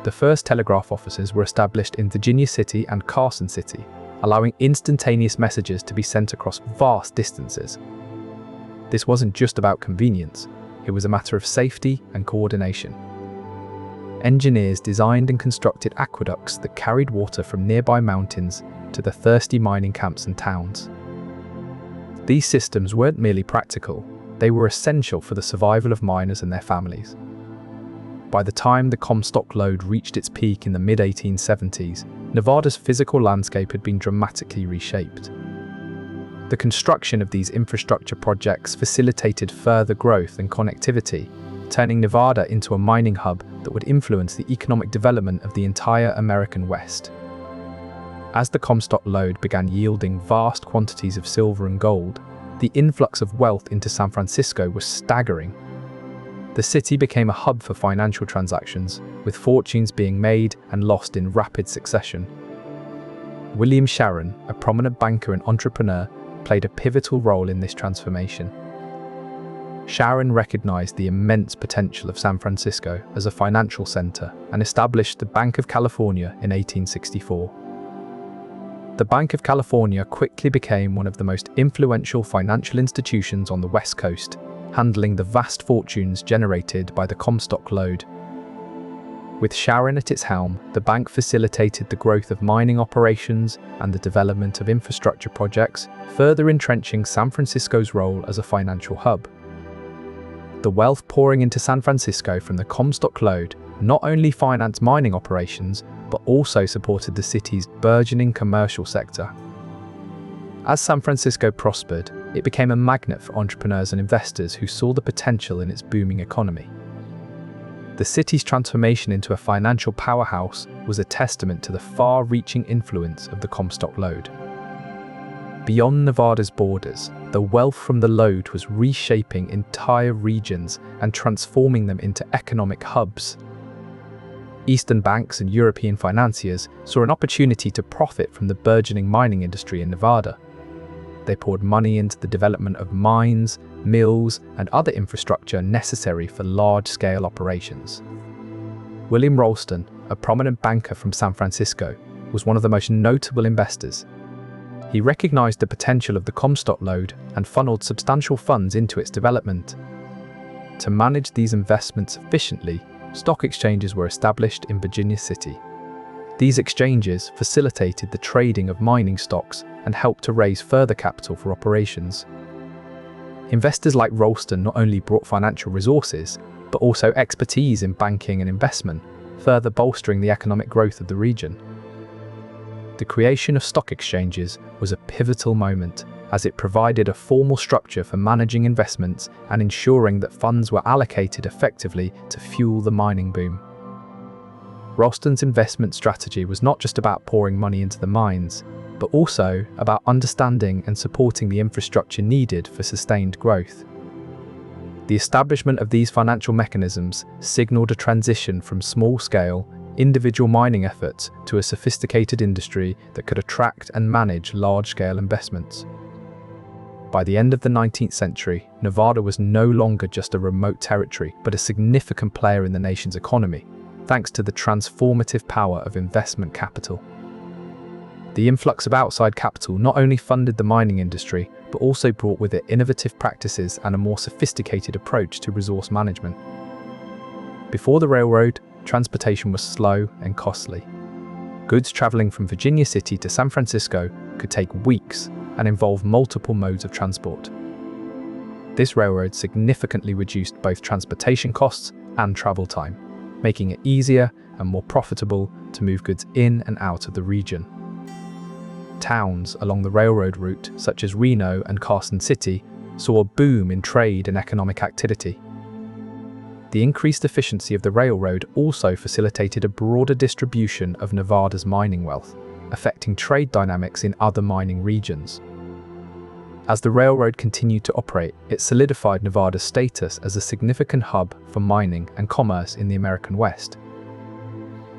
The first telegraph offices were established in Virginia City and Carson City, allowing instantaneous messages to be sent across vast distances. This wasn't just about convenience, it was a matter of safety and coordination. Engineers designed and constructed aqueducts that carried water from nearby mountains to the thirsty mining camps and towns. These systems weren't merely practical, they were essential for the survival of miners and their families. By the time the Comstock Lode reached its peak in the mid-1870s, Nevada's physical landscape had been dramatically reshaped. The construction of these infrastructure projects facilitated further growth and connectivity, turning Nevada into a mining hub that would influence the economic development of the entire American West. As the Comstock Lode began yielding vast quantities of silver and gold, the influx of wealth into San Francisco was staggering. The city became a hub for financial transactions, with fortunes being made and lost in rapid succession. William Sharon, a prominent banker and entrepreneur, played a pivotal role in this transformation. Sharon recognized the immense potential of San Francisco as a financial center and established the Bank of California in 1864. The Bank of California quickly became one of the most influential financial institutions on the West Coast, handling the vast fortunes generated by the Comstock Lode. With Sharon at its helm, the bank facilitated the growth of mining operations and the development of infrastructure projects, further entrenching San Francisco's role as a financial hub. The wealth pouring into San Francisco from the Comstock Lode not only financed mining operations, but also supported the city's burgeoning commercial sector. As San Francisco prospered, it became a magnet for entrepreneurs and investors who saw the potential in its booming economy. The city's transformation into a financial powerhouse was a testament to the far-reaching influence of the Comstock Lode. Beyond Nevada's borders, the wealth from the Lode was reshaping entire regions and transforming them into economic hubs. Eastern banks and European financiers saw an opportunity to profit from the burgeoning mining industry in Nevada. They poured money into the development of mines, mills, and other infrastructure necessary for large-scale operations. William Ralston, a prominent banker from San Francisco, was one of the most notable investors. He recognized the potential of the Comstock Lode and funneled substantial funds into its development. To manage these investments efficiently, stock exchanges were established in Virginia City. These exchanges facilitated the trading of mining stocks and helped to raise further capital for operations. Investors like Ralston not only brought financial resources, but also expertise in banking and investment, further bolstering the economic growth of the region. The creation of stock exchanges was a pivotal moment, as it provided a formal structure for managing investments and ensuring that funds were allocated effectively to fuel the mining boom. Ralston's investment strategy was not just about pouring money into the mines, but also about understanding and supporting the infrastructure needed for sustained growth. The establishment of these financial mechanisms signaled a transition from small-scale, individual mining efforts to a sophisticated industry that could attract and manage large-scale investments. By the end of the 19th century, Nevada was no longer just a remote territory, but a significant player in the nation's economy, thanks to the transformative power of investment capital. The influx of outside capital not only funded the mining industry, but also brought with it innovative practices and a more sophisticated approach to resource management. Before the railroad, transportation was slow and costly. Goods traveling from Virginia City to San Francisco could take weeks and involve multiple modes of transport. This railroad significantly reduced both transportation costs and travel time, making it easier and more profitable to move goods in and out of the region. Towns along the railroad route, such as Reno and Carson City, saw a boom in trade and economic activity. The increased efficiency of the railroad also facilitated a broader distribution of Nevada's mining wealth, affecting trade dynamics in other mining regions. As the railroad continued to operate, it solidified Nevada's status as a significant hub for mining and commerce in the American West.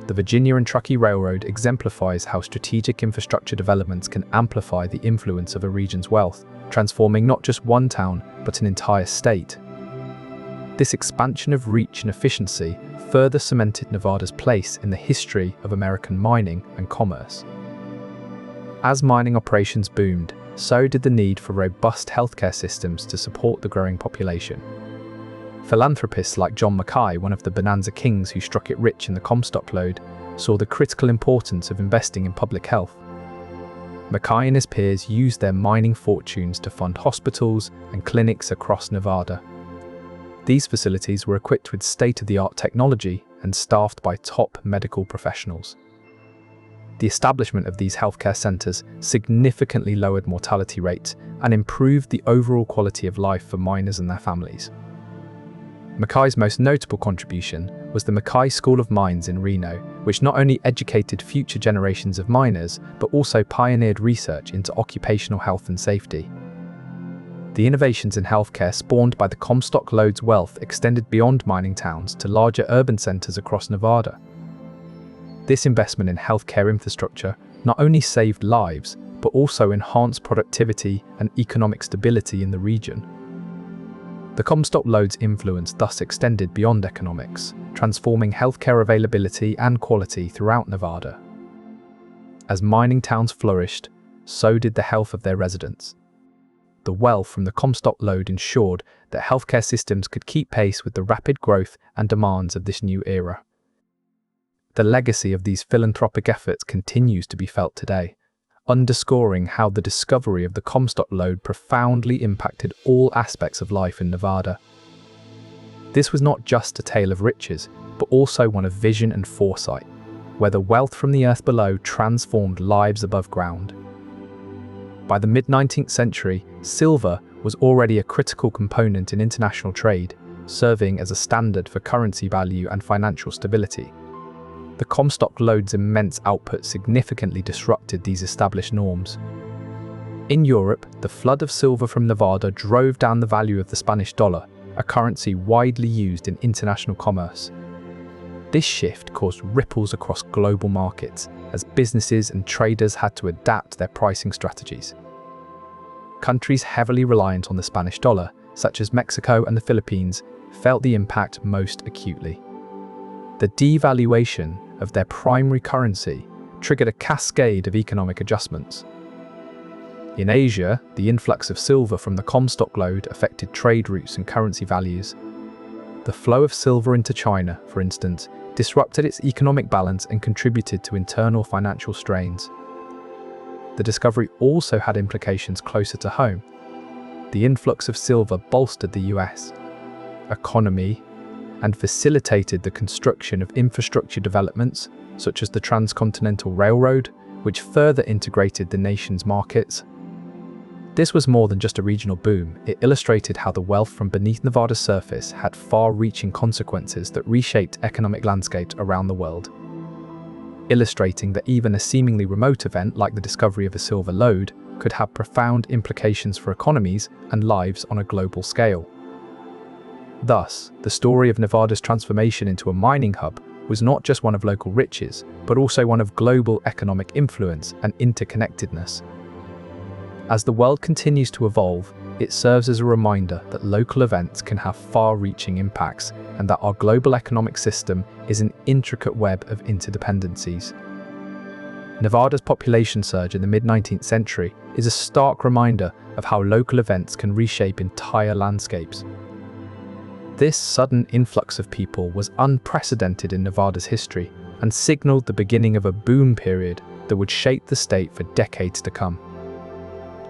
The Virginia and Truckee Railroad exemplifies how strategic infrastructure developments can amplify the influence of a region's wealth, transforming not just one town, but an entire state. This expansion of reach and efficiency further cemented Nevada's place in the history of American mining and commerce. As mining operations boomed, so did the need for robust healthcare systems to support the growing population. Philanthropists like John Mackay, one of the Bonanza Kings who struck it rich in the Comstock Lode, saw the critical importance of investing in public health. Mackay and his peers used their mining fortunes to fund hospitals and clinics across Nevada. These facilities were equipped with state-of-the-art technology and staffed by top medical professionals. The establishment of these healthcare centers significantly lowered mortality rates and improved the overall quality of life for miners and their families. Mackay's most notable contribution was the Mackay School of Mines in Reno, which not only educated future generations of miners, but also pioneered research into occupational health and safety. The innovations in healthcare spawned by the Comstock Lode's wealth extended beyond mining towns to larger urban centers across Nevada. This investment in healthcare infrastructure not only saved lives, but also enhanced productivity and economic stability in the region. The Comstock Lode's influence thus extended beyond economics, transforming healthcare availability and quality throughout Nevada. As mining towns flourished, so did the health of their residents. The wealth from the Comstock Lode ensured that healthcare systems could keep pace with the rapid growth and demands of this new era. The legacy of these philanthropic efforts continues to be felt today, underscoring how the discovery of the Comstock Lode profoundly impacted all aspects of life in Nevada. This was not just a tale of riches, but also one of vision and foresight, where the wealth from the earth below transformed lives above ground. By the mid-19th century, silver was already a critical component in international trade, serving as a standard for currency value and financial stability. The Comstock Lode's immense output significantly disrupted these established norms. In Europe, the flood of silver from Nevada drove down the value of the Spanish dollar, a currency widely used in international commerce. This shift caused ripples across global markets, as businesses and traders had to adapt their pricing strategies. Countries heavily reliant on the Spanish dollar, such as Mexico and the Philippines, felt the impact most acutely. The devaluation of their primary currency triggered a cascade of economic adjustments. In Asia, the influx of silver from the Comstock Lode affected trade routes and currency values. The flow of silver into China, for instance, disrupted its economic balance and contributed to internal financial strains. The discovery also had implications closer to home. The influx of silver bolstered the US economy and facilitated the construction of infrastructure developments, such as the Transcontinental Railroad, which further integrated the nation's markets. This was more than just a regional boom. It illustrated how the wealth from beneath Nevada's surface had far-reaching consequences that reshaped economic landscapes around the world, illustrating that even a seemingly remote event like the discovery of a silver lode could have profound implications for economies and lives on a global scale. Thus, the story of Nevada's transformation into a mining hub was not just one of local riches, but also one of global economic influence and interconnectedness. As the world continues to evolve, it serves as a reminder that local events can have far-reaching impacts and that our global economic system is an intricate web of interdependencies. Nevada's population surge in the mid-19th century is a stark reminder of how local events can reshape entire landscapes. This sudden influx of people was unprecedented in Nevada's history and signaled the beginning of a boom period that would shape the state for decades to come.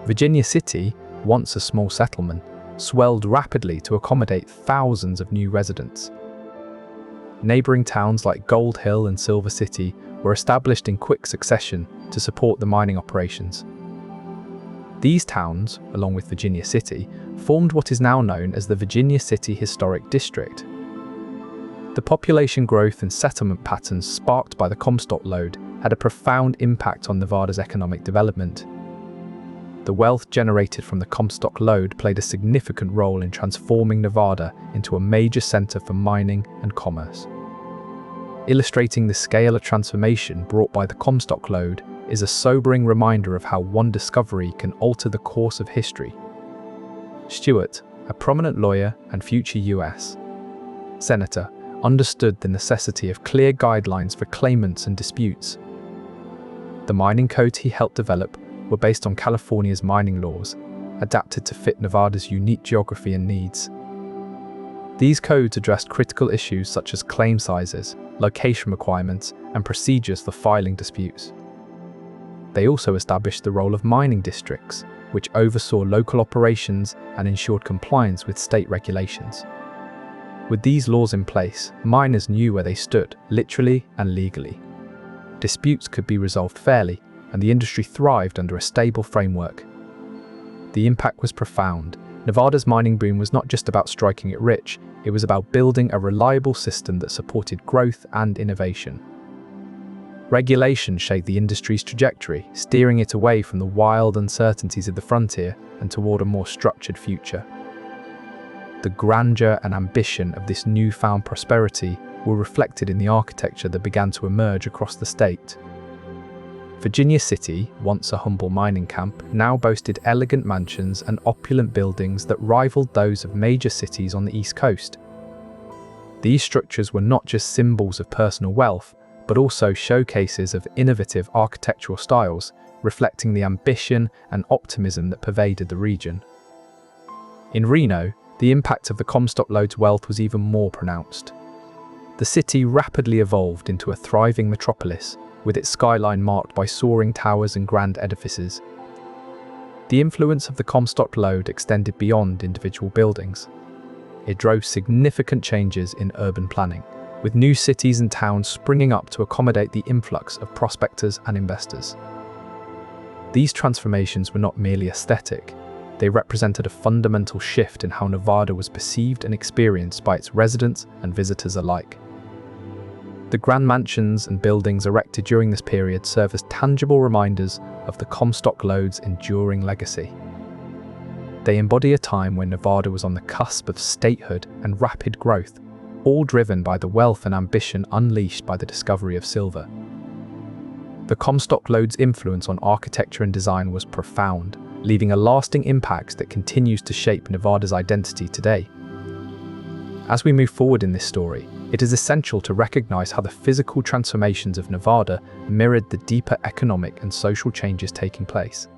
Virginia City, once a small settlement, swelled rapidly to accommodate thousands of new residents. Neighboring towns like Gold Hill and Silver City were established in quick succession to support the mining operations. These towns, along with Virginia City, formed what is now known as the Virginia City Historic District. The population growth and settlement patterns sparked by the Comstock Lode had a profound impact on Nevada's economic development. The wealth generated from the Comstock Lode played a significant role in transforming Nevada into a major center for mining and commerce. Illustrating the scale of transformation brought by the Comstock Lode is a sobering reminder of how one discovery can alter the course of history. Stewart, a prominent lawyer and future U.S. Senator, understood the necessity of clear guidelines for claimants and disputes. The mining codes he helped develop were based on California's mining laws, adapted to fit Nevada's unique geography and needs. These codes addressed critical issues such as claim sizes, location requirements, and procedures for filing disputes. They also established the role of mining districts, which oversaw local operations and ensured compliance with state regulations. With these laws in place, miners knew where they stood, literally and legally. Disputes could be resolved fairly, and the industry thrived under a stable framework. The impact was profound. Nevada's mining boom was not just about striking it rich, it was about building a reliable system that supported growth and innovation. Regulation shaped the industry's trajectory, steering it away from the wild uncertainties of the frontier and toward a more structured future. The grandeur and ambition of this newfound prosperity were reflected in the architecture that began to emerge across the state. Virginia City, once a humble mining camp, now boasted elegant mansions and opulent buildings that rivaled those of major cities on the East Coast. These structures were not just symbols of personal wealth, but also showcases of innovative architectural styles, reflecting the ambition and optimism that pervaded the region. In Reno, the impact of the Comstock Lode's wealth was even more pronounced. The city rapidly evolved into a thriving metropolis, with its skyline marked by soaring towers and grand edifices. The influence of the Comstock Lode extended beyond individual buildings. It drove significant changes in urban planning, with new cities and towns springing up to accommodate the influx of prospectors and investors. These transformations were not merely aesthetic, they represented a fundamental shift in how Nevada was perceived and experienced by its residents and visitors alike. The grand mansions and buildings erected during this period serve as tangible reminders of the Comstock Lode's enduring legacy. They embody a time when Nevada was on the cusp of statehood and rapid growth, all driven by the wealth and ambition unleashed by the discovery of silver. The Comstock Lode's influence on architecture and design was profound, leaving a lasting impact that continues to shape Nevada's identity today. As we move forward in this story, it is essential to recognize how the physical transformations of Nevada mirrored the deeper economic and social changes taking place.